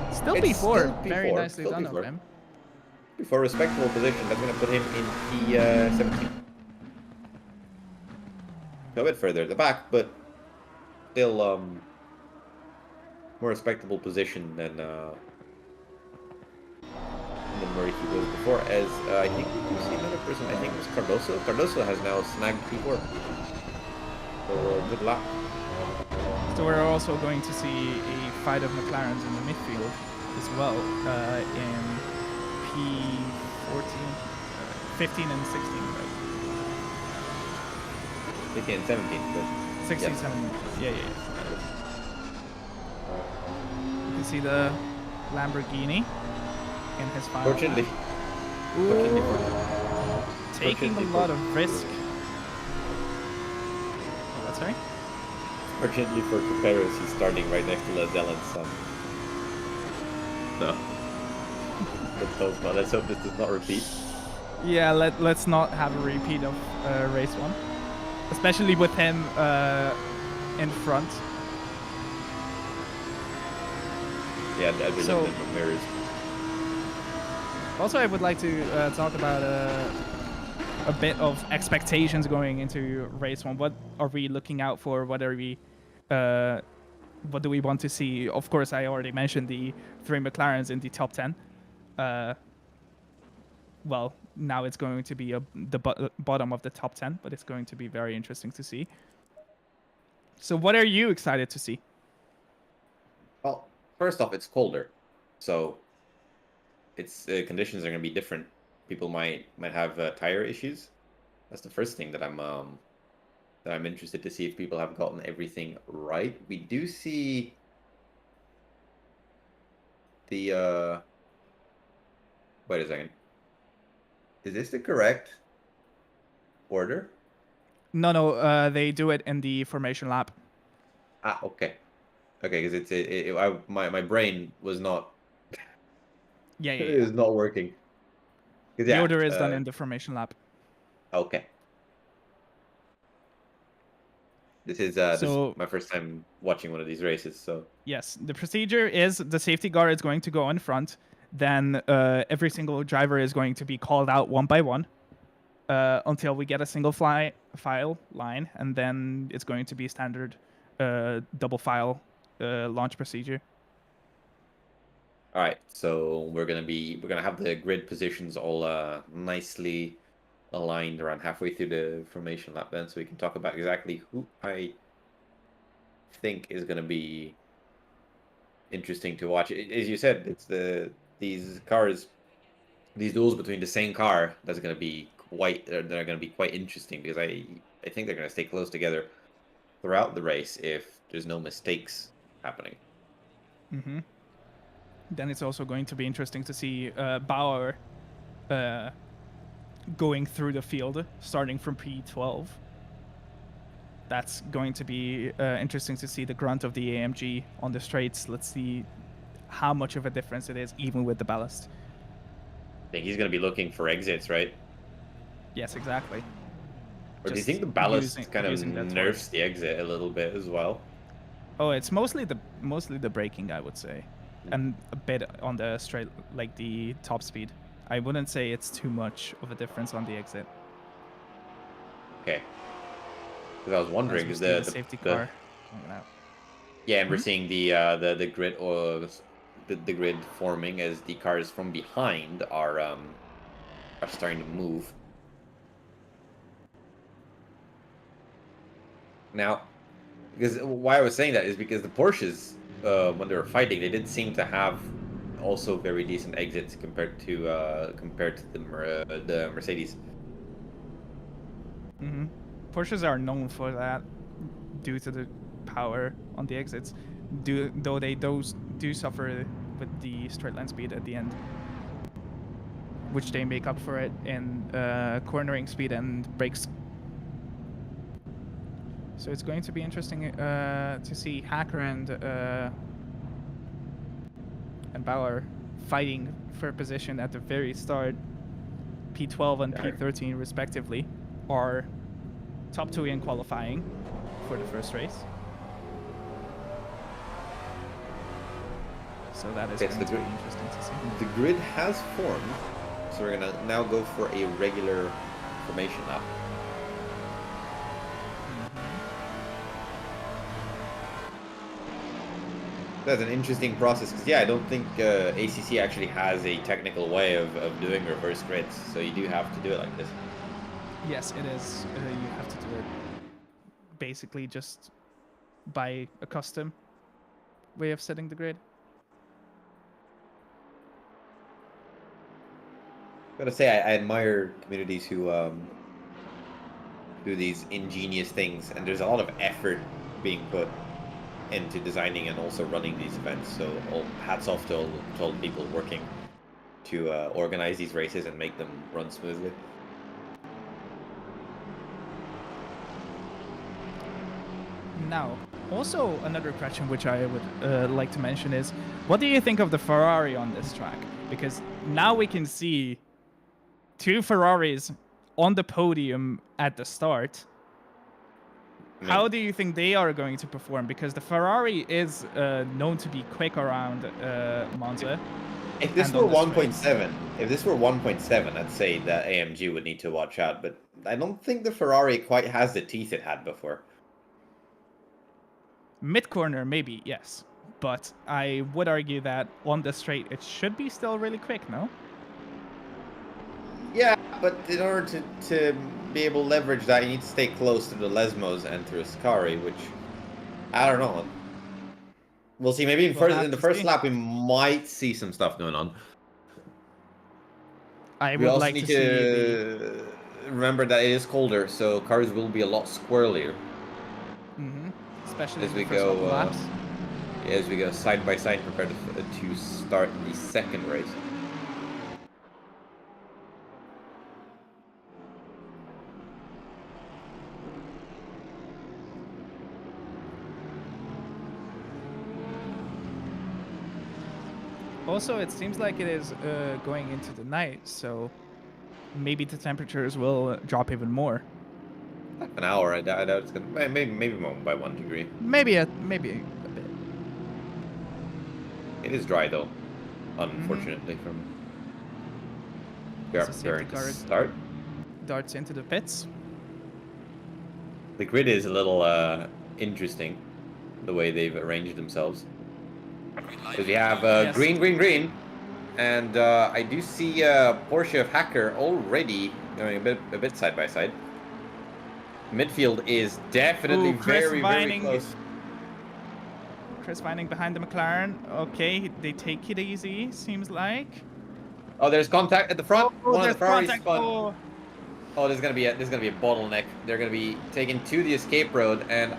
It's still P4. Very nicely done of him. P4, respectable position. That's going to put him in P17. A bit further at the back, but still more respectable position than where he was before. As I think we see another person. I think it was Cardoso. Cardoso has now snagged P4. So good luck. So we're also going to see a fight of McLarens in the midfield as well in P14, 15 and 16, right? 15 and 17, but 16, 17. Yeah. You can see the Lamborghini in his final Fortunately. taking a lot of risk. Oh, that's right. Fortunately for Caperos, he's starting right next to Lazellan's son. No. Let's hope this does not repeat. Yeah, let's not have a repeat of race 1. Especially with him in front. Yeah, I'd be looking at the mirrors. Also, I would like to talk about a bit of expectations going into race 1. What are we looking out for? What do we want to see? Of course, I already mentioned the 3 McLarens in the top 10. Well, now it's going to be the bottom of the top 10, but it's going to be very interesting to see. So what are you excited to see? Well, first off, it's colder, so its conditions are going to be different. People might have tire issues. That's the first thing that I'm interested to see if people have gotten everything right. We do see the wait a second. Is this the correct order? No, they do it in the formation lap. Ah, okay, because my brain was not. Yeah. It is not working. The order is done in the formation lap. Okay. This is my first time watching one of these races, so. Yes, the procedure is the safety car is going to go in front. Then every single driver is going to be called out one by one until we get a single file line, and then it's going to be standard double file launch procedure. All right, so we're gonna have the grid positions all nicely aligned around halfway through the formation lap, then, so we can talk about exactly who I think is gonna be interesting to watch. As you said, it's these duels between the same car that's gonna be quite interesting, because I think they're gonna stay close together throughout the race if there's no mistakes happening. Mm-hmm. Then it's also going to be interesting to see Bauer going through the field, starting from P12. That's going to be interesting to see the grunt of the AMG on the straights. Let's see how much of a difference it is, even with the ballast. I think he's going to be looking for exits, right? Yes, exactly. Or do you think the ballast kind of nerfs the exit a little bit as well? Oh, it's mostly the braking, I would say, and a bit on the straight, like the top speed. I wouldn't say it's too much of a difference on the exit. Okay. Because I was wondering, is the safety car coming out? Yeah, and we're seeing the grid or the grid forming as the cars from behind are starting to move. Now, because why I was saying that is because the Porsches, when they were fighting, they did seem to have also very decent exits compared to the Mercedes. Mm-hmm. Porsches are known for that due to the power on the exits. Though they do suffer with the straight line speed at the end, which they make up for it in cornering speed and brakes. So it's going to be interesting to see Hacker and Bauer fighting for position at the very start. P12 and P13 respectively are top 2 in qualifying for the first race. So that is going to be interesting to see. The grid has formed, so we're gonna now go for a regular formation lap. That's an interesting process because I don't think ACC actually has a technical way of doing reverse grids, so you do have to do it like this. Yes, it is. You have to do it basically just by a custom way of setting the grid. Gotta say, I admire communities who do these ingenious things, and there's a lot of effort being put into designing and also running these events. So all hats off to all the people working to organize these races and make them run smoothly. Now, also another question which I would like to mention is, what do you think of the Ferrari on this track? Because now we can see 2 Ferraris on the podium at the start. How do you think they are going to perform? Because the Ferrari is known to be quick around Monza. If this were 1.7, I'd say that AMG would need to watch out. But I don't think the Ferrari quite has the teeth it had before. Mid-corner, maybe, yes. But I would argue that on the straight, it should be still really quick, no? Yeah, but in order to be able to leverage that, you need to stay close to the Lesmos and to Ascari, which, I don't know. We'll see. Maybe in the first lap, we might see some stuff going on. I would like to see remember that it is colder, so cars will be a lot squirrelier. Especially as we go laps. As we go side by side, prepared to start the second race. Also, it seems like it is going into the night, so maybe the temperatures will drop even more. Half an hour, I doubt it's gonna. Maybe by 1 degree. Maybe a bit. It is dry though, unfortunately. From we are preparing to start. Darts into the pits. The grid is a little interesting, the way they've arranged themselves. Because we have green, and I do see Porsche of Hacker already going a bit side by side. Midfield is definitely very close. Chris Vining behind the McLaren. Okay, they take it easy, seems like. Oh, there's contact at the front. One of the Ferraris spun. Oh, there's gonna be a bottleneck. They're gonna be taken to the escape road, and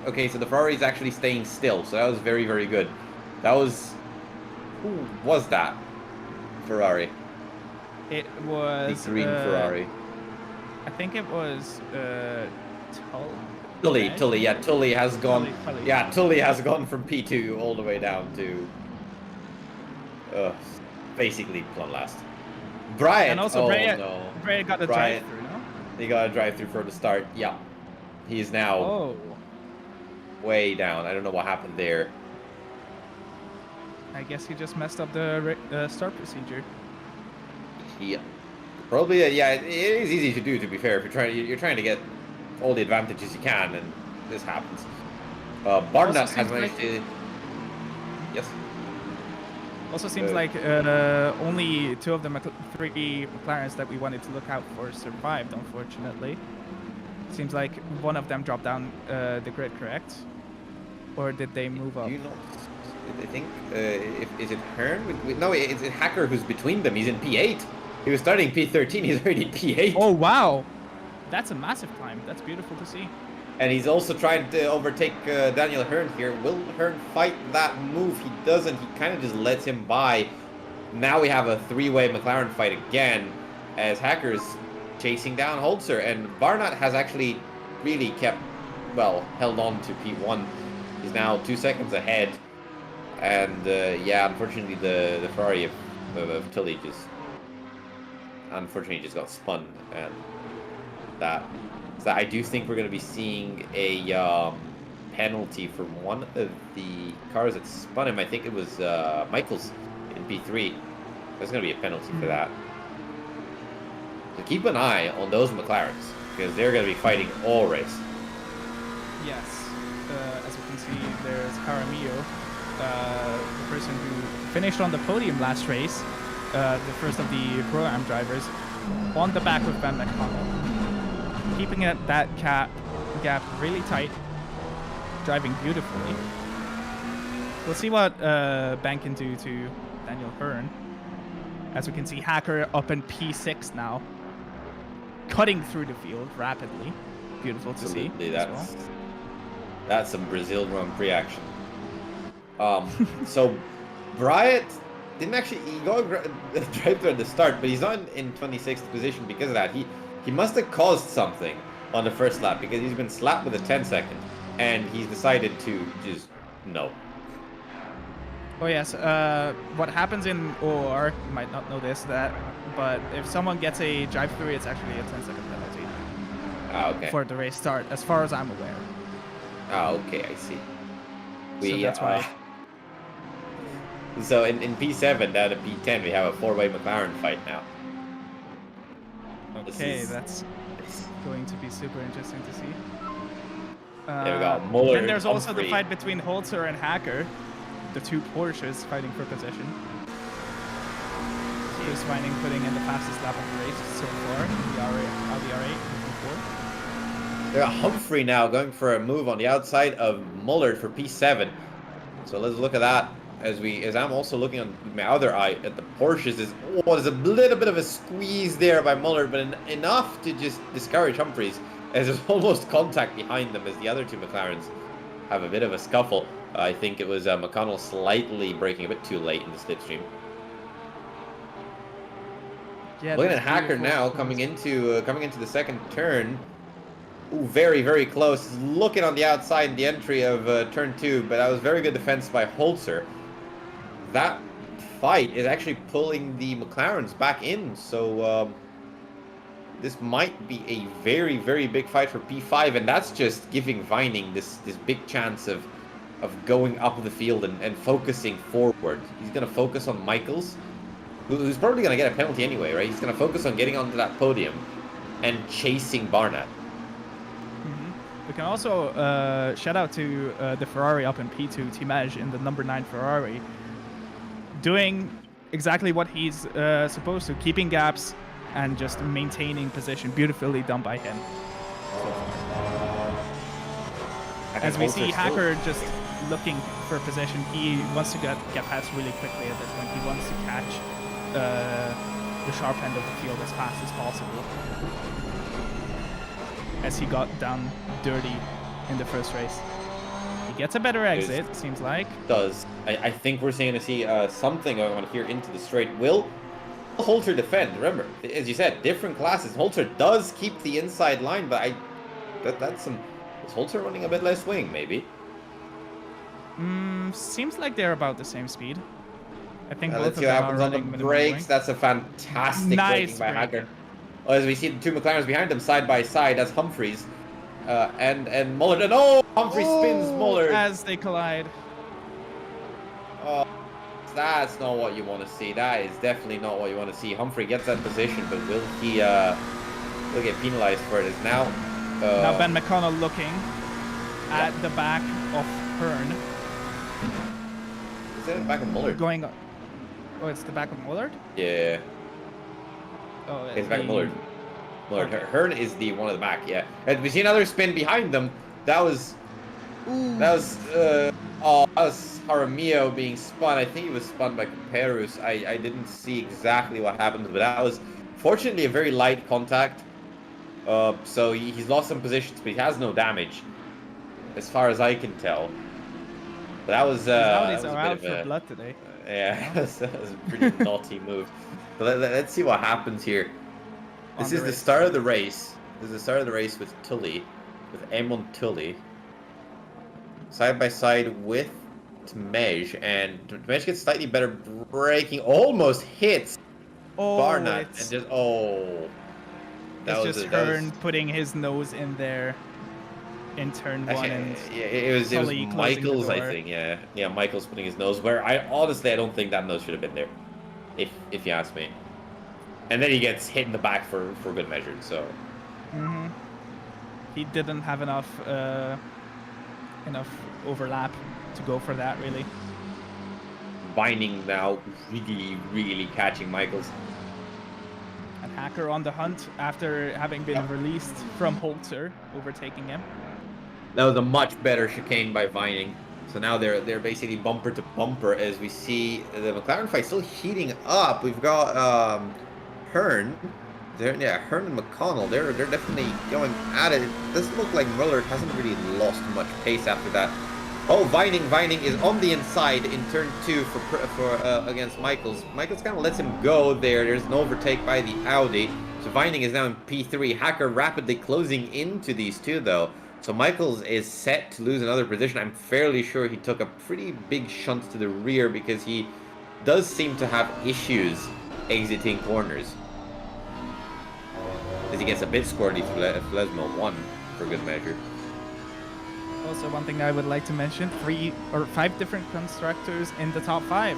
okay, so the Ferrari is actually staying still, so that was very, very good. That was... Who was that Ferrari? It was... The green Ferrari. I think it was... Tully, yeah, Tully has gone... Tully. Yeah, Tully has gone from P2 all the way down to... basically plumb last. Bryant! And also Bryant got a Bryant, drive-through, no? He got a drive-through for the start, yeah. He's now way down. I don't know what happened there. I guess he just messed up the start procedure. Yeah. Probably, yeah, it is easy to do, to be fair. If you're trying to get all the advantages you can, and this happens. Barnett has managed to... Yes? Also seems like only 2 of the 3 McLarens that we wanted to look out for survived, unfortunately. Seems like one of them dropped down the grid, correct? Or did they move up? Do you know? I think, is it Hearn? No, it's Hacker who's between them. He's in P8. He was starting P13. He's already in P8. Oh, wow. That's a massive climb. That's beautiful to see. And he's also trying to overtake Daniel Hearn here. Will Hearn fight that move? He doesn't. He kind of just lets him by. Now we have a three-way McLaren fight again as Hacker's chasing down Holzer. And Barnett has actually really kept, well, held on to P1. He's now 2 seconds ahead. And yeah, unfortunately the Ferrari of Tilly just unfortunately got spun. And that I do think we're going to be seeing a penalty for one of the cars that spun him. I think it was Michael's in P3. There's going to be a penalty for that. So keep an eye on those McLarens because they're going to be fighting all race. Yes, as you can see, there's Jaramillo, the person who finished on the podium last race, the first of the Pro-Am drivers, on the back of Ben McConnell, keeping that gap really tight, driving beautifully. We'll see what Ben can do to Daniel Hearn. As we can see, Hacker up in P6 now, cutting through the field rapidly. Beautiful to see. That's some Brazil Grand Prix action. So Bryant didn't actually drive through at the start, but he's not in 26th position because of that. He must have caused something on the first lap because he's been slapped with a 10-second, and he's decided to just no. Oh yes, what happens in OOR, you might not know this, but if someone gets a drive-through, it's actually a 10-second penalty. Ah, okay. For the race start, as far as I'm aware. Ah, okay, I see. So that's why. So in P7 down to P10, we have a four-way McLaren fight now. Okay, that's going to be super interesting to see. There we go. Muller, and there's also Humphrey. the fight between Holzer and Hacker, the two Porsches fighting for position. Here's Vining putting in the fastest lap of the race so far in the Audi R8 P4. There Humphrey now going for a move on the outside of Muller for P7. So let's look at that as I'm also looking on my other eye at the Porsches. There's a little bit of a squeeze there by Muller, but enough to just discourage Humphreys as there's almost contact behind them as the other two McLarens have a bit of a scuffle. I think it was McConnell slightly braking a bit too late in the slipstream. Yeah, looking at Hacker now coming into the second turn. Ooh, very, very close. Looking on the outside in the entry of turn 2, but that was very good defense by Holzer. That fight is actually pulling the McLarens back in, so this might be a very, very big fight for P5, and that's just giving Vining this big chance of going up the field and focusing forward. He's going to focus on Michaels, who's probably going to get a penalty anyway, right? He's going to focus on getting onto that podium and chasing Barnett. We can also shout out to the Ferrari up in P2, Timaj in the number 9 Ferrari, doing exactly what he's supposed to, keeping gaps and just maintaining position. Beautifully done by him. As we see Hacker just looking for position, he wants to get past really quickly at this point. He wants to catch the sharp end of the field as fast as possible, as he got done dirty in the first race. He gets a better exit, seems like. Does. I think we're going to see something going on here into the straight. Will Holzer defend? Remember, as you said, different classes. Holzer does keep the inside line, but that's some... Is Holzer running a bit less wing, maybe? Seems like they're about the same speed. I think both let's of see what them happens are on the running brakes. wing. That's a fantastic Nice braking by braking. Hacker. As we see the two McLarens behind them side by side, that's Humphreys and Muller. And oh, Humphrey spins Muller as they collide. Oh, that's not what you want to see. That is definitely not what you want to see. Humphrey gets that position, but will he will get penalized for it? Is now Now Ben McConnell looking at the back of Hearn. Is it the back of Muller? Going. Oh, it's the back of Muller. Yeah. Oh, It's back of Muller. Okay. Hearn is the one at the back, yeah. And we see another spin behind them. That was Jaramillo being spun. I think he was spun by Caperus. I didn't see exactly what happened, but that was fortunately a very light contact. So he's lost some positions, but he has no damage, as far as I can tell. But His that Audis was a are bit out of for a blood today. yeah, that was a pretty naughty move. But let's see what happens here. This is the start of the race. This is the start of the race with Tully, with Emon Tully, side by side with Tmej, and Tmej gets slightly better braking, almost hits Barnett, and just It's just Hearn putting his nose in there in turn one, and yeah, it was Tully closing the Michaels, I door. think. Yeah, Michaels putting his nose where I honestly don't think that nose should have been there, if you ask me. And then he gets hit in the back for good measure. So he didn't have enough overlap to go for that, really. Vining now really catching Michaels. And Hacker on the hunt after having been released from Holzer, overtaking him. That was a much better chicane by Vining. So now they're basically bumper to bumper as we see the McLaren fight still heating up. We've got Hearn. Hearn and McConnell. They're definitely going at it. It doesn't look like Muller hasn't really lost much pace after that. Oh, Vining is on the inside in turn 2 for against Michaels. Michaels kind of lets him go there. There's an overtake by the Audi. So Vining is now in P3. Hacker rapidly closing into these two though. So Michaels is set to lose another position. I'm fairly sure he took a pretty big shunt to the rear because he does seem to have issues exiting corners. As he gets a bit squirty through Flesmo 1 for good measure. Also, one thing I would like to mention, 3 or 5 different constructors in the top 5.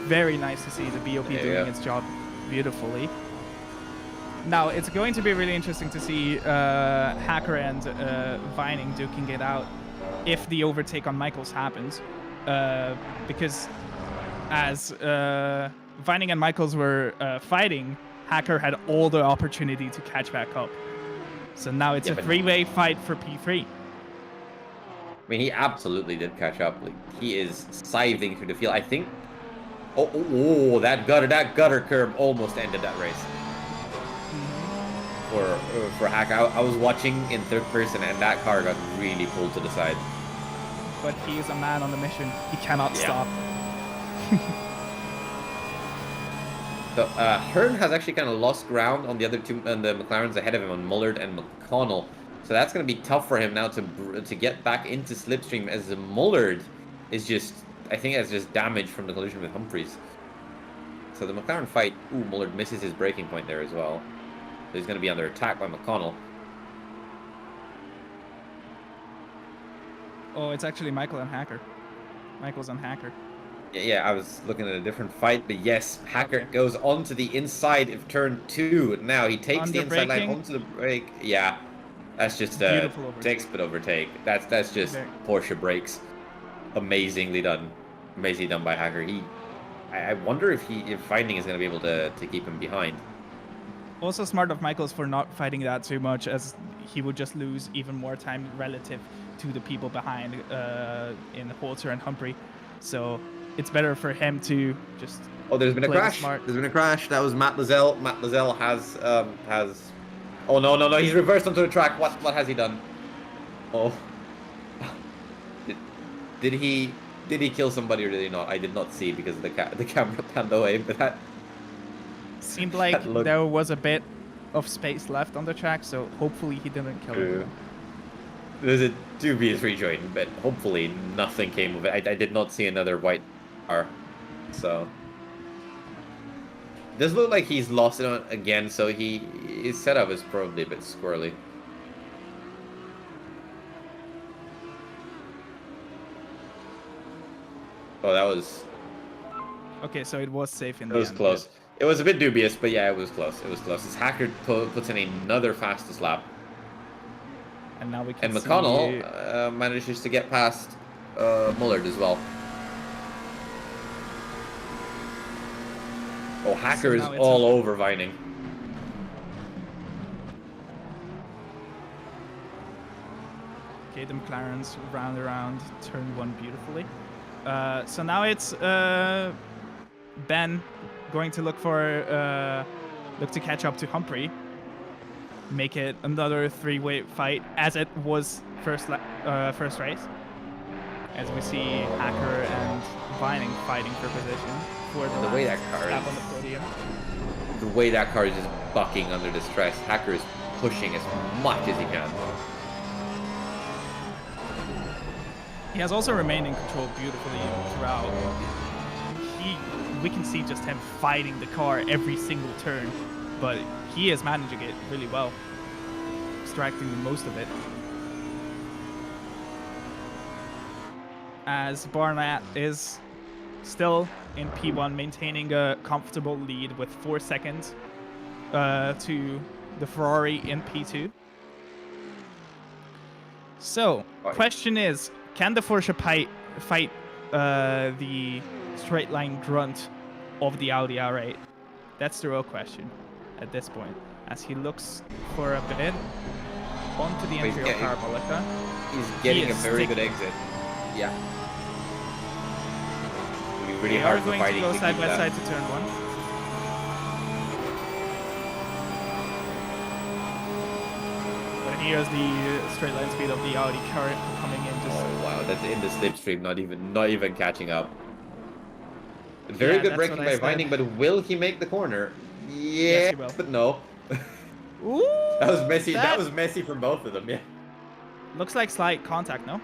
Very nice to see the BOP doing its job beautifully. Now, it's going to be really interesting to see Hacker and Vining duking it out if the overtake on Michaels happens. Because as Vining and Michaels were fighting, Hacker had all the opportunity to catch back up. So now it's a 3-way fight for P3. I mean, he absolutely did catch up. Like, he is scything through the field. I think... Oh, that gutter curb almost ended that race. For Hack. I was watching in third person, and that car got really pulled to the side. But he is a man on the mission. He cannot stop. So Hearn has actually kind of lost ground on the other two, and the McLarens ahead of him on Mullard and McConnell. So that's going to be tough for him now to get back into slipstream, as Mullard is just, I think, has just damage from the collision with Humphreys. So the McLaren fight, Mullard misses his braking point there as well. So he's going to be under attack by McConnell. Oh, it's actually Michael and Hacker. Michael's on Hacker. Yeah, I was looking at a different fight, but yes, Hacker goes onto the inside of turn 2. Now he takes the inside line onto the brake. Yeah, that's just a textbook overtake. That's just Porsche brakes. Amazingly done. Amazingly done by Hacker. I wonder if Finding is going to be able to keep him behind. Also smart of Michaels for not fighting that too much, as he would just lose even more time relative to the people behind in Holzer and Humphrey. So it's better for him to just. Oh, there's been a crash. There's been a crash. That was Matt Lozelle. Matt Lozelle has. Oh no! He's reversed onto the track. What has he done? Oh. Did he kill somebody or did he not? I did not see because the camera panned away, but that seemed like there was a bit of space left on the track, so hopefully he didn't kill him. There's a dubious rejoin, but hopefully nothing came of it. I did not see another white car, so it does look like he's lost it again. So his setup is probably a bit squirrely. Oh, that was... Okay, so it was safe in the end. It was close. It was a bit dubious, but yeah, it was close. It was close. His Hacker puts in another fastest lap. And now we can see... McConnell manages to get past Mullard as well. Oh, Hacker is all over Vining. Okay, the McLarens round around turn 1 beautifully. So now it's Ben going to look to catch up to Humphrey. make it another three-way fight as it was first race. As we see Hacker and Vining fighting for position for the way last that car lap is- on the podium. The way that car is just bucking under the stress. Hacker is pushing as much as he can. He has also remained in control beautifully throughout. We can see just him fighting the car every single turn, but he is managing it really well, extracting the most of it. As Barnett is still in P1, maintaining a comfortable lead with 4 seconds to the Ferrari in P2. So, question is, can the Porsche fight the straight line grunt of the Audi R8? That's the real question at this point. As he looks for a bit onto the interior parabolica. He's getting He a is very good sticking. exit. Yeah. It'll be really They hard are for going to fighting go to side keep by that. side to turn 1. But here's the straight line speed of the Audi car coming in. Just Oh wow, that's in the slipstream, not even catching up. Very Yeah, good that's braking what I by said. Vining, but will he make the corner? Yes, Yeah, he will. but no. Ooh, That was messy. That that was messy from both of them. Yeah. looks like slight contact, no?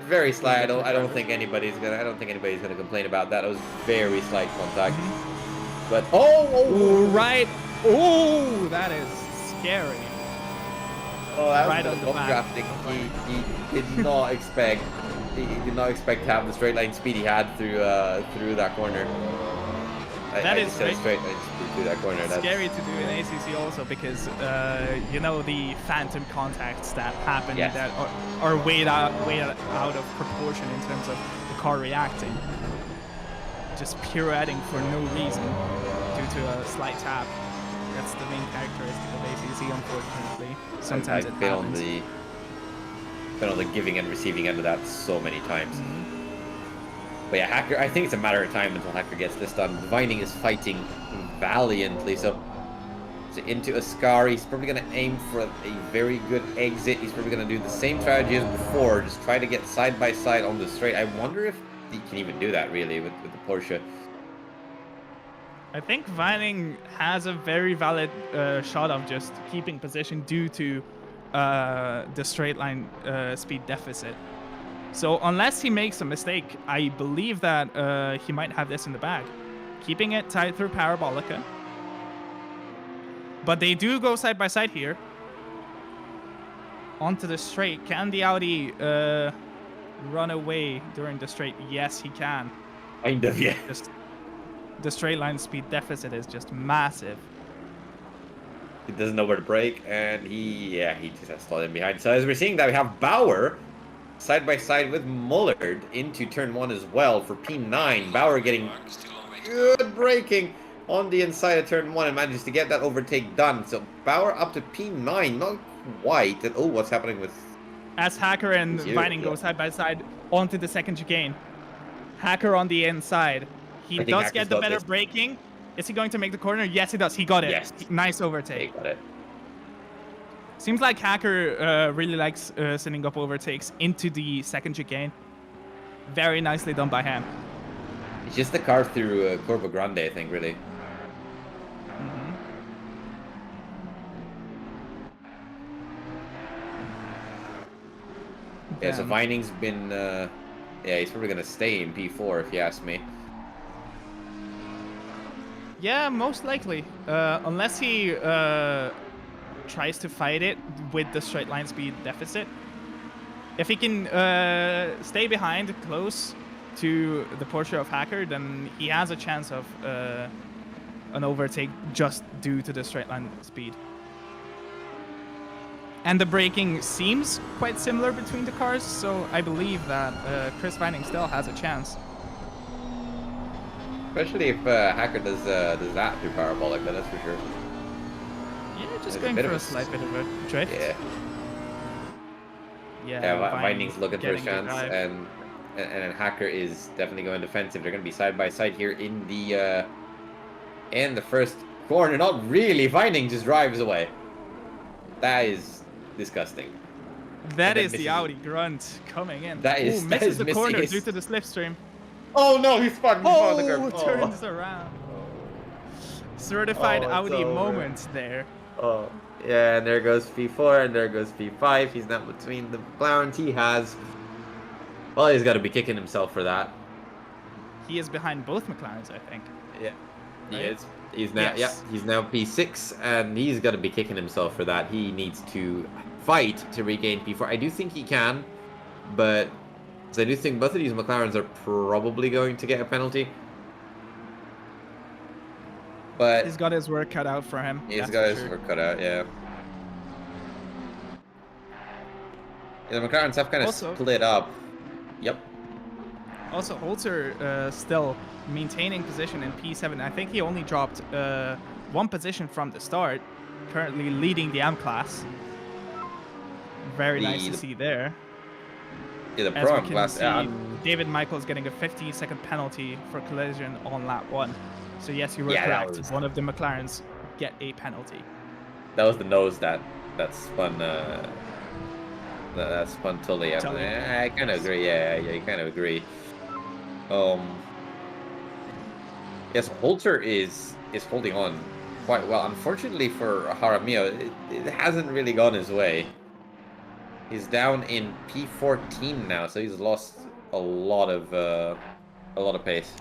Very slight. I Yeah, don't drivers. think anybody's gonna complain about that. It was very slight contact. Mm-hmm. But Ooh, right. Ooh, that is scary. Oh, that Right was on the off back. drafting. He did not expect. He did not expect to have the straight line speed he had through that corner. That I is just said right. straight line speed through that corner. That's Scary to do in ACC also because you know the phantom contacts that happen Yes. that are way out of proportion in terms of the car reacting, just pirouetting for no reason due to a slight tap. That's the main characteristic of ACC, unfortunately. Sometimes it been happens. been on the giving and receiving end of that so many times. Mhm. But yeah, Hacker. I think it's a matter of time until Hacker gets this done. Vining is fighting valiantly, so into Ascari. He's probably going to aim for a very good exit. He's probably going to do the same strategy as before, just try to get side by side on the straight. I wonder if he can even do that really with the Porsche. I think Vining has a very valid shot of just keeping position due to the straight line speed deficit. So unless he makes a mistake, I believe that he might have this in the bag. Keeping it tight through Parabolica. But they do go side by side here. Onto the straight. Can the Audi run away during the straight? Yes, he can. Kind of, yeah. Just the straight line speed deficit is just massive. He doesn't know where to brake, and he just has to in behind. So as we're seeing that, we have Bauer side by side with Mullard into turn 1 as well for P9. Bauer getting good braking on the inside of turn 1 and manages to get that overtake done. So Bauer up to P9, not quite. And oh, what's happening with... As Hacker and Vining go side by side onto the second chicane. Hacker on the inside. He I think does Hacker's get the got better this. braking. Is he going to make the corner? Yes, he does. He got it. Yes. Nice He overtake. got it. Seems like Hacker really likes sending up overtakes into the second chicane. Very nicely done by him. It's just the car through Corvo Grande, I think, really. Mhm. Yeah, so Damn. Vining's been... yeah, he's probably going to stay in P4, if you ask me. Yeah, most likely. Unless he tries to fight it with the straight line speed deficit. If he can stay behind close to the Porsche of Hacker, then he has a chance of an overtake just due to the straight line speed. And the braking seems quite similar between the cars, so I believe that Chris Vining still has a chance. Especially if Hacker does that through Parabolic, that's for sure. Yeah, just There's a going bit for of a a slight bit of a drift. Yeah. Yeah, Vining's looking for a getting the chance, drive. and Hacker is definitely going defensive. They're going to be side by side here in the first corner. Not really. Vining just drives away. That is disgusting. That then is the misses Audi grunt coming in. That is- Ooh, that misses is the missing corner his- due to the slipstream. Oh no, he spun. He spun on the Oh, curb. turns around. Certified Oh, it's Audi over. moments there. Oh, yeah, and there goes P4, and there goes P5. He's not between the McLarens. He has... Well, he's got to be kicking himself for that. He is behind both McLarens, I think. Yeah, he Right? is. He's now, Yes. he's now P6, and he's got to be kicking himself for that. He needs to fight to regain P4. I do think he can, but I do think both of these McLarens are probably going to get a penalty. But He's got his work cut out for him. he's that's got for his sure. work cut out, yeah. Yeah, the McLarens have kind of Also- split up. Yep. Also, Holzer still maintaining position in P7. I think he only dropped one position from the start. Currently leading the M class. Very nice to see there. Yeah, the As Pro we Am can class. see, David Michaels getting a 15-second penalty for collision on lap 1. So yes, you were Yeah, that correct. was- One of the McLarens get a penalty. That was the nose that spun. That spun Tully. Tully. I kind of agree. Yeah, you kind of agree. Yes, Holzer is holding on quite well. Unfortunately for Jaramillo, it hasn't really gone his way. He's down in P14 now, so he's lost a lot of pace.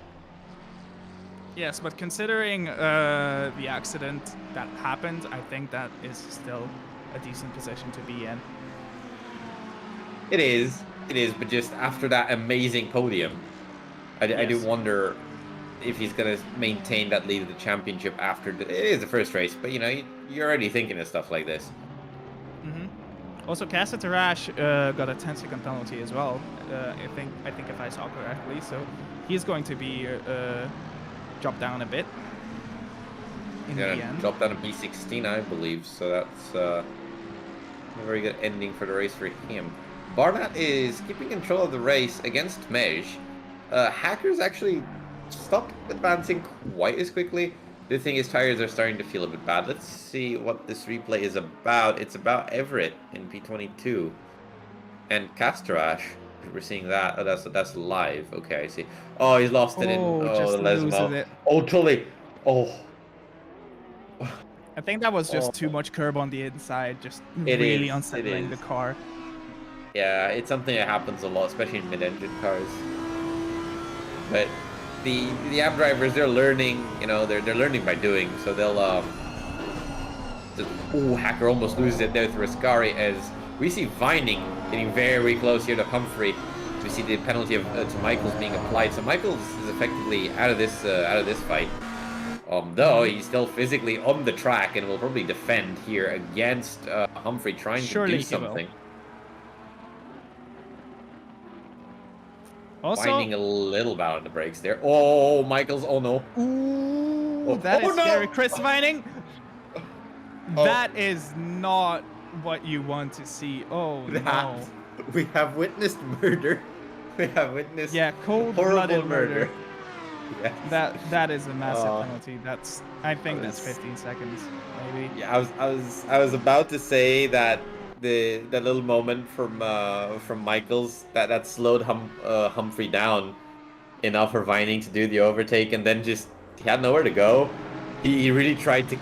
Yes, but considering the accident that happened, I think that is still a decent position to be in. It is, but just after that amazing podium, I do Yes. wonder if he's going to maintain that lead of the championship after it is the first race, but you know, you're already thinking of stuff like this. Also, Casa Tarash got a 10-second penalty as well. I think if I saw correctly, so he's going to be dropped down a bit in the Yeah, end. dropped down to P16, I believe, so that's a very good ending for the race for him. Barnett is keeping control of the race against Mej. Hackers actually stopped advancing quite as quickly. The thing is, tires are starting to feel a bit bad. Let's see what this replay is about. It's about Everett in P22 and Castarash. We're seeing that. Oh, that's live. Okay, I see. Oh, he's lost it in. Oh, Oh, just the loses Lesmo. it. Oh, Tully. Oh. I think that was just Oh. too much curb on the inside, just It really is, it unsettling the is. car. Yeah, it's something that happens a lot, especially in mid-engine cars. But the app drivers, they're learning. You know, they're learning by doing. So they'll oh, Hacker almost loses it there through Ascari as we see Vining getting very close here to Humphrey. We see the penalty of to Michaels being applied. So Michaels is effectively out of this fight. Though he's still physically on the track and will probably defend here against Humphrey trying Surely to do he will. something. Also, Finding a little bit on the brakes there. Oh, Michaels. Oh no. ooh, that oh, is no! scary. Chris Vining. Oh. That is not what you want to see. Oh no. We have witnessed murder. We have witnessed Yeah, horrible cold-blooded murder. Yes. That is a massive Oh. penalty. I think that's was- 15 seconds, maybe. Yeah, I was about to say that that little moment from Michaels that slowed Humphrey down enough for Vining to do the overtake, and then just he had nowhere to go. He really tried to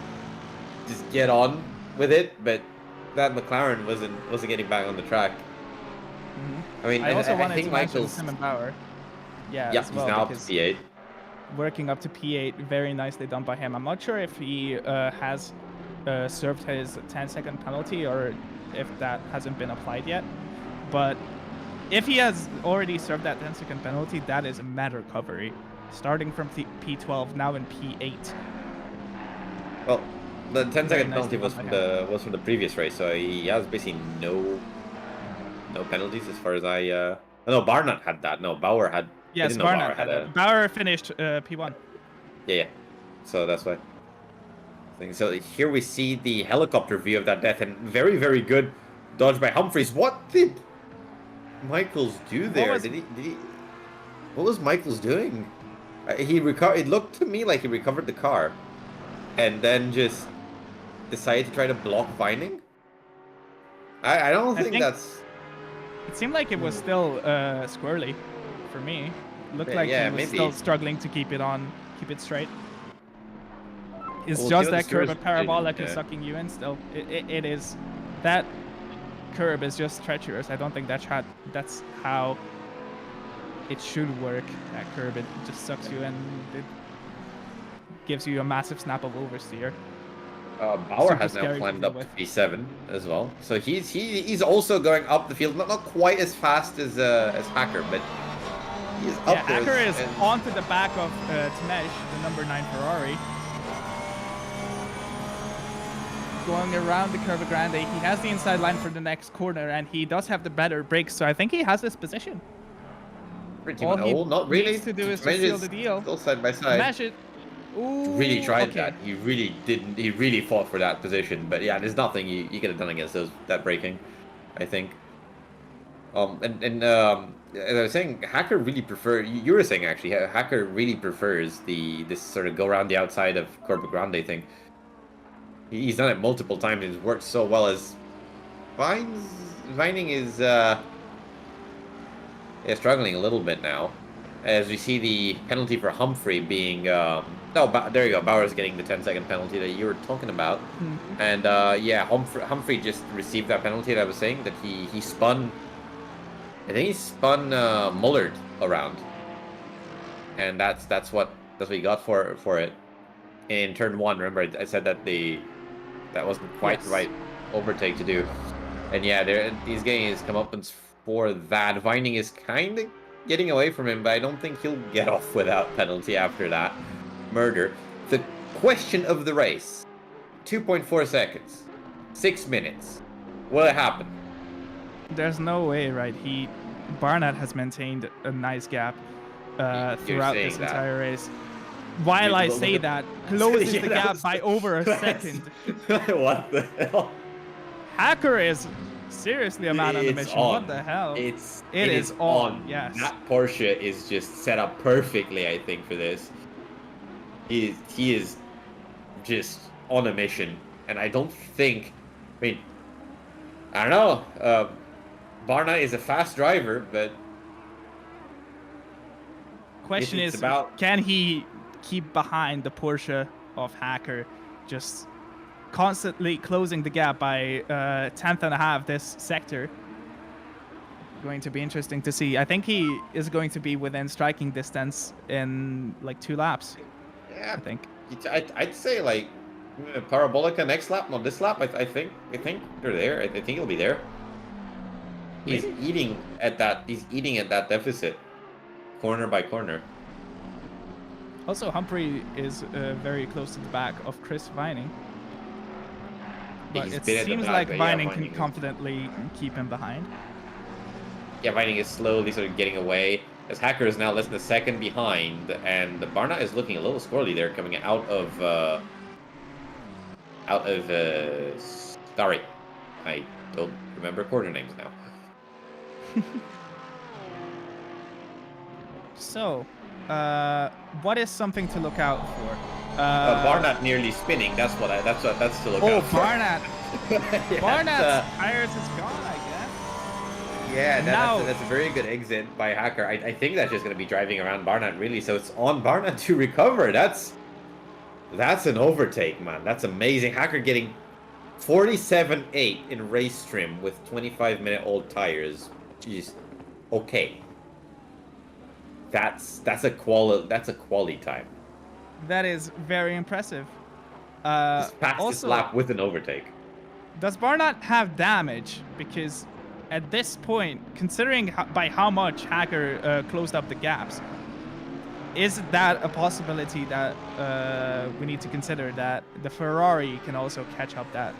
just get on with it, but that McLaren wasn't getting back on the track. I mean, I also I wanted think to mention Michaels. Simon Bauer. Yeah, Yeah, as he's well, now up to because P8. working up to P8, very nicely done by him. I'm not sure if he has served his 10-second penalty or if that hasn't been applied yet. But if he has already served that 10-second penalty, that is a mad recovery. Starting from P12, now in P8. Well, the 10-second nicely penalty was done from by the previous race, so he has basically no penalties as far as I. No, Barnett had that. No, Bauer had. I Yes, didn't know Barnett Bauer had it. Bauer finished P1. Yeah. So that's why. So here we see the helicopter view of that death, and very, very good dodge by Humphreys. What did Michaels do there? was- Did he? What was Michaels doing? He recovered. It looked to me like he recovered the car, and then just decided to try to block Vining. I don't I think think that's... it seemed like it was still squirrely for me. Looked like Yeah, he was maybe. still struggling to keep it straight. It's We'll see just what the that curb stewards at do, parabolic is yeah. sucking you in still. It is. That curb is just treacherous. I don't think that's how it should work. That curb, it just sucks you in. It gives you a massive snap of oversteer. Bauer Super has now scary to climbed deal up to with. P7 as well. So he's also going up the field, not quite as fast as Hacker, but he's Yeah, up there. Hacker is and onto the back of Tamesh, the number 9 Ferrari. Going around the Curva Grande. He has the inside line for the next corner, and he does have the better brakes, so I think he has this position. All he not really. needs to do is Tamesh just seal the deal. still side by side. Smash it. Ooh, Really tried okay. that. He really didn't. He really fought for that position. But yeah, there's nothing you could have done against that braking, I think. As I was saying, Hacker really you were saying actually, Hacker really prefers this sort of go around the outside of Corpo Grande thing. He's done it multiple times and it's worked so well. As Vining is struggling a little bit now, as we see the penalty for Humphrey being there you go. Bauer's getting the 10-second penalty that you were talking about. Mm-hmm. And yeah, Humphrey just received that penalty that I was saying, that he spun. I think he spun Mullard around, and that's what he got for it in turn 1. Remember, I said that that wasn't quite the right overtake to do, and yeah, he's getting his comeuppance for that. Vining is kind of getting away from him, but I don't think he'll get off without penalty after that murder. The question of the race: 2.4 seconds, 6 minutes. Will it happen? There's no way, right? Barnett has maintained a nice gap throughout this entire race. While I say that, closes the gap by over a second. What the hell? Hacker is seriously a man on a mission. On. What the hell? It is on. Yes. That Porsche is just set up perfectly, I think, for this. He is just on a mission, and I don't think. I mean, I don't know. Barna is a fast driver, but question is, can he keep behind the Porsche of Hacker, just constantly closing the gap by 10th and a half this sector? Going to be interesting to see. I think he is going to be within striking distance in like 2 laps. Yeah, I think. I'd say like Parabolica next lap, not this lap. I think they're there. I think he'll be there. He's eating at that. He's eating at that deficit, corner by corner. Also, Humphrey is very close to the back of Chris Vining. But it seems like Vining can confidently keep him behind. Yeah, Vining is slowly sort of getting away, as Hacker is now less than a second behind, and Barna is looking a little squirrely there, coming out of sorry, I don't remember quarter names now. So, what is something to look out for? Barnett nearly spinning. That's to look out for. Barnett. Yeah, Barnett's tires is gone, I guess. Yeah, that's a very good exit by Hacker. I think that's just going to be driving around Barnett, really. So it's on Barnett to recover. That's an overtake, man. That's amazing. Hacker getting 47.8 in race trim with 25-minute-old tires. Jeez. Okay. That's a quality time. That is very impressive. Just passed this lap with an overtake. Does Barnett have damage? Because at this point, considering by how much Hacker closed up the gaps, is that a possibility that we need to consider, that the Ferrari can also catch up that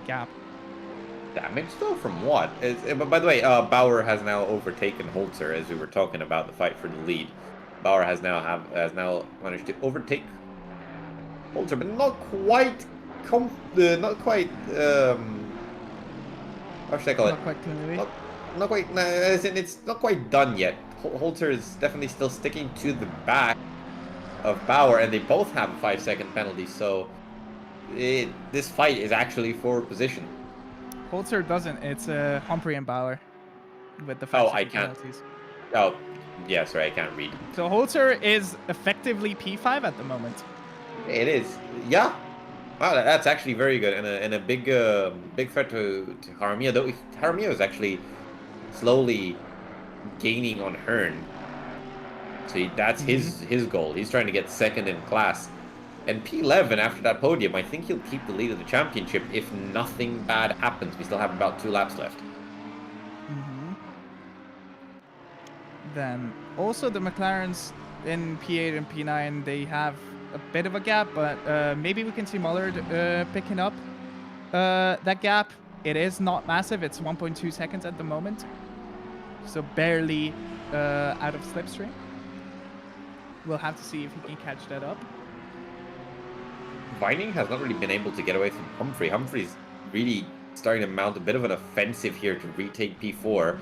gap? Damage though from what? By the way, Bauer has now overtaken Holzer, as we were talking about the fight for the lead. Bauer has now managed to overtake Holzer, but not quite. How should I call it? Not quite clearly. Not quite. As in, it's not quite done yet. Holzer is definitely still sticking to the back of Bauer, and they both have a 5-second penalty. So this fight is actually for position. Holzer doesn't. It's Humphrey and Bauer with the Oh, 5 I second can't. penalties. Oh, yeah, sorry, I can't read. So Holzer is effectively P5 at the moment. It is. Yeah. Wow, that's actually very good, and a big big threat to Jaramillo. Though Jaramillo is actually slowly gaining on Hearn, so that's his goal. He's trying to get second in class, and P11 after that podium, I think he'll keep the lead of the championship if nothing bad happens. We still have about 2 laps left. Then also the McLarens in P8 and P9, they have a bit of a gap, but maybe we can see Mullard picking up that gap. It is not massive. It's 1.2 seconds at the moment, so barely out of slipstream. We'll have to see if he can catch that up. Vining has not really been able to get away from Humphrey. Humphrey's really starting to mount a bit of an offensive here to retake P4.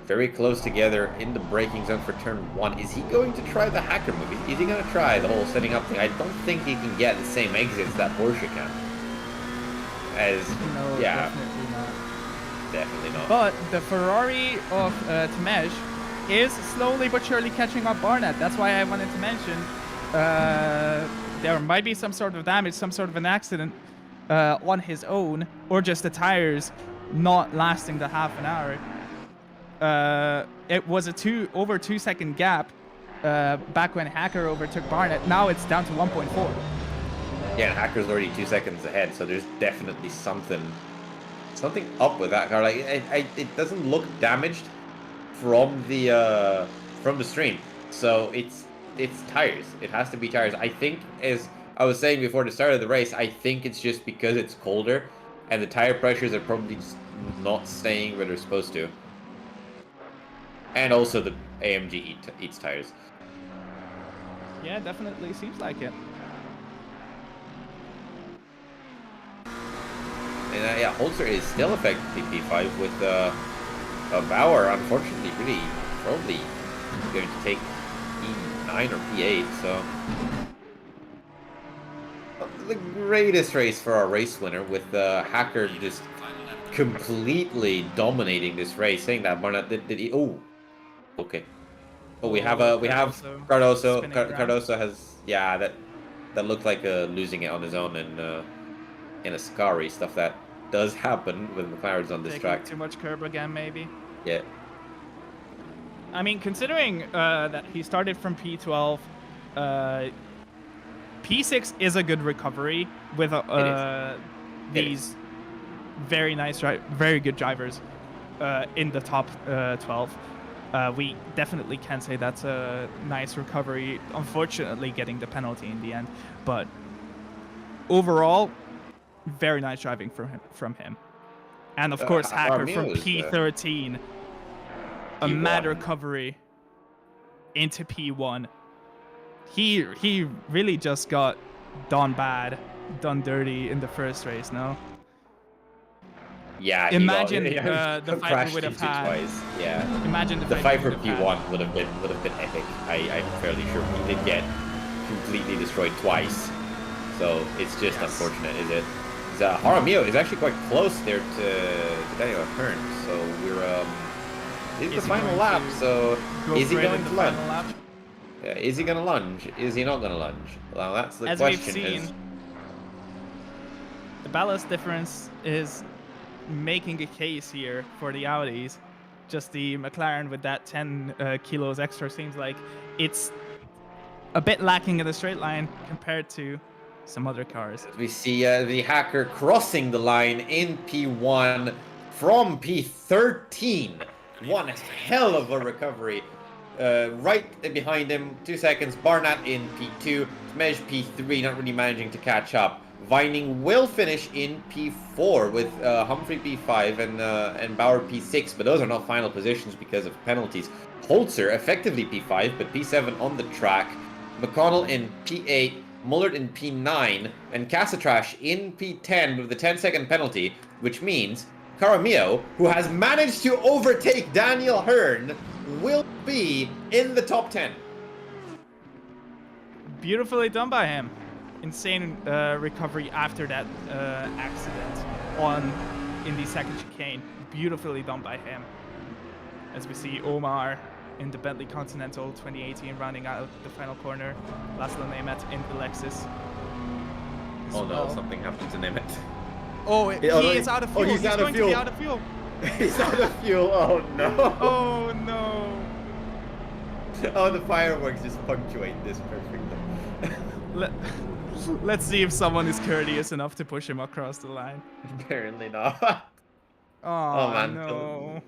Very close together in the braking zone for turn 1. Is he going to try the hacker move? Is he going to try the whole setting up thing? I don't think he can get the same exits that Porsche can. No, yeah, definitely not. definitely not. But the Ferrari of Temej is slowly but surely catching up Barnett. That's why I wanted to mention there might be some sort of damage, some sort of an accident on his own, or just the tires not lasting the half an hour. It was a over 2 second gap back when Hacker overtook Barnett. Now it's down to 1.4. Yeah, and Hacker's already 2 seconds ahead, so there's definitely something up with that car. Like it doesn't look damaged from the stream, so it's tires. It has to be tires. I think, as I was saying before the start of the race, I think it's just because it's colder, and the tire pressures are probably just not staying where they're supposed to. And also the AMG eats tires. Yeah, definitely seems like it. And yeah, Holzer is still effectively P5 with Bauer, unfortunately, really probably going to take P9 or P8. So the greatest race for our race winner, with Hacker just completely dominating this race. Saying that Barnett did he? Oh, okay. Oh, we have Cardoso. Cardoso has, yeah, that looked like losing it on his own in a Scary. Stuff that does happen with McLarens on this track. Too much curb again, maybe. Yeah. I mean, considering that he started from P12, P6 is a good recovery with these very nice, very good drivers in the top 12. We definitely can say that's a nice recovery. Unfortunately, getting the penalty in the end, but overall, very nice driving from him. And of course, Hacker from P13, a mad recovery into P1. He really just got done dirty in the first race. No. Yeah, imagine the fight we would have had. Twice. Yeah. Imagine the fight for P1 would have been epic. I'm fairly sure he did get completely destroyed twice, so it's just unfortunate, is it? Jaramillo is actually quite close there to Daniel Hearn, so we're this is the final lap. So is he going to lunge? Yeah, is he going to lunge? Is he not going to lunge? Well, that's the question. As we've seen, the ballast difference is making a case here for the Audis. Just the McLaren with that 10 kilos extra seems like it's a bit lacking in the straight line compared to some other cars. We see the Hacker crossing the line in P1 from P13. One hell of a recovery. Right behind him, 2 seconds. Barnett in P2. Temej P3, not really managing to catch up. Vining will finish in P4 with Humphrey P5 and Bauer P6, but those are not final positions because of penalties. Holzer effectively P5, but P7 on the track. McConnell in P8, Mullard in P9, and Casatrash in P10 with the 10-second penalty, which means Jaramillo, who has managed to overtake Daniel Hearn, will be in the top 10. Beautifully done by him. Insane recovery after that accident on in the second chicane. Beautifully done by him. As we see Omar in the Bentley Continental 2018 rounding out the final corner. Laszlo Nemeth in the Lexus. Oh no, something happened to Nemeth. Oh, he is out of fuel. He's out of going fuel. to be out of fuel. He's out of fuel. Oh no. Oh no. Oh, the fireworks just punctuate this perfectly. Let's see if someone is courteous enough to push him across the line. Apparently not. Oh, man. no.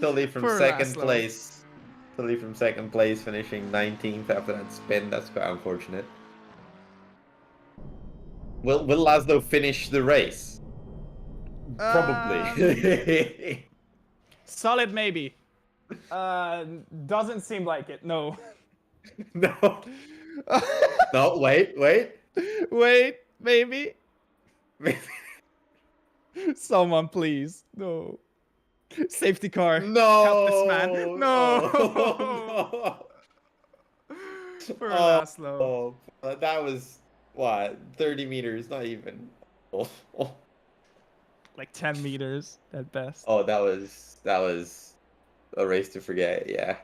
Tully from Poor second Laszlo. place. Tully from second place, finishing 19th after that spin. That's quite unfortunate. Will Laszlo finish the race? Probably. Solid maybe. Doesn't seem like it. No. No. No, wait. Wait, maybe. Someone please. No. Safety car. No. Help this man. No. Oh, no. Poor Laszlo. Oh, that was what? 30 meters, not even. Oh. Like 10 meters at best. Oh, that was a race to forget. Yeah.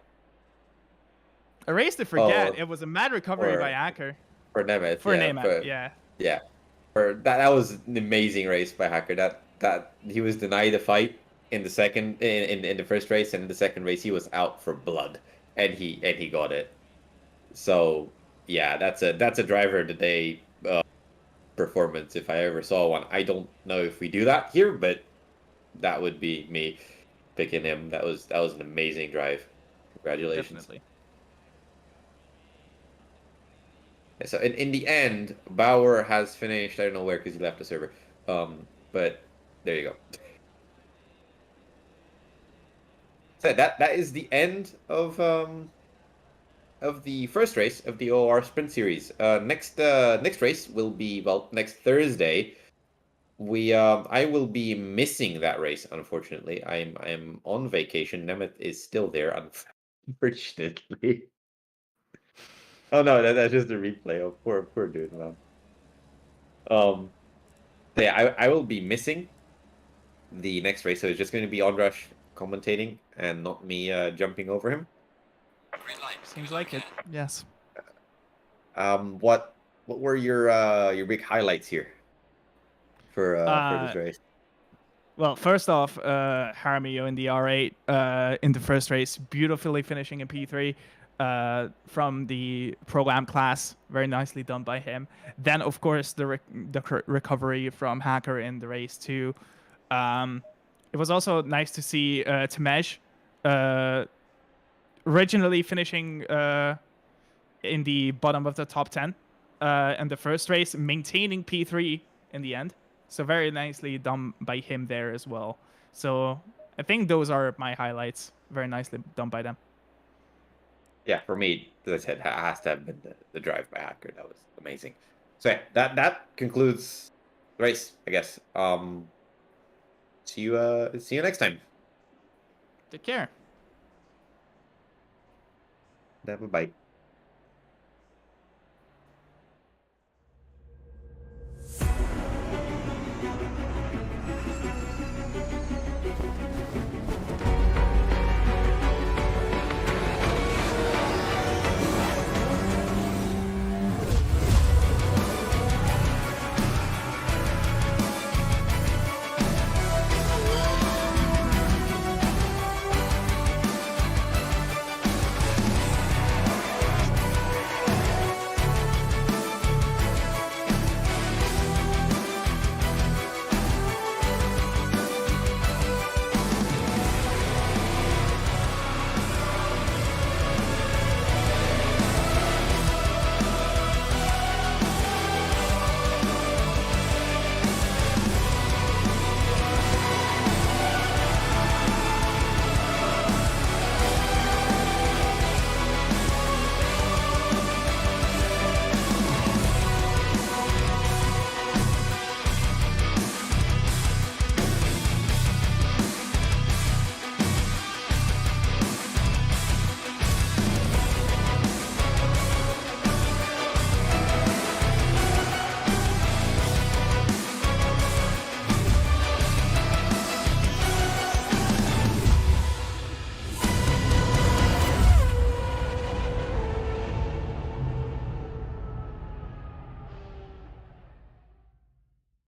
A race to forget. Oh, It was a mad recovery by Acker. For Nemeth. For yeah, Nemeth, yeah. Yeah. For that was an amazing race by Hacker. That he was denied a fight in the second in the first race, and in the second race he was out for blood, and he got it. So yeah, that's a driver of the day performance if I ever saw one. I don't know if we do that here, but that would be me picking him. That was an amazing drive. Congratulations. Definitely. So in the end, Bauer has finished. I don't know where because he left the server. But there you go. So that is the end of the first race of the OR Sprint Series. Next race will be next Thursday. I will be missing that race, unfortunately. I'm on vacation. Nemeth is still there, unfortunately. Oh no, that's just a replay. Oh, poor dude, man. Yeah, I will be missing the next race, so it's just going to be Onrush commentating and not me jumping over him. Seems like it. Yes. What were your big highlights here for this race? Well, first off, Jaramillo in the R8 in the first race, beautifully finishing in P3 from the Pro-Am class. Very nicely done by him. Then, of course, the recovery from Hacker in the race too. It was also nice to see Temej originally finishing in the bottom of the top 10 in the first race, maintaining P3 in the end. So very nicely done by him there as well. So I think those are my highlights. Very nicely done by them. Yeah, for me, as I said, has to have been the drive by Hacker. That was amazing. So yeah, that concludes the race, I guess. See you next time. Take care. Bye.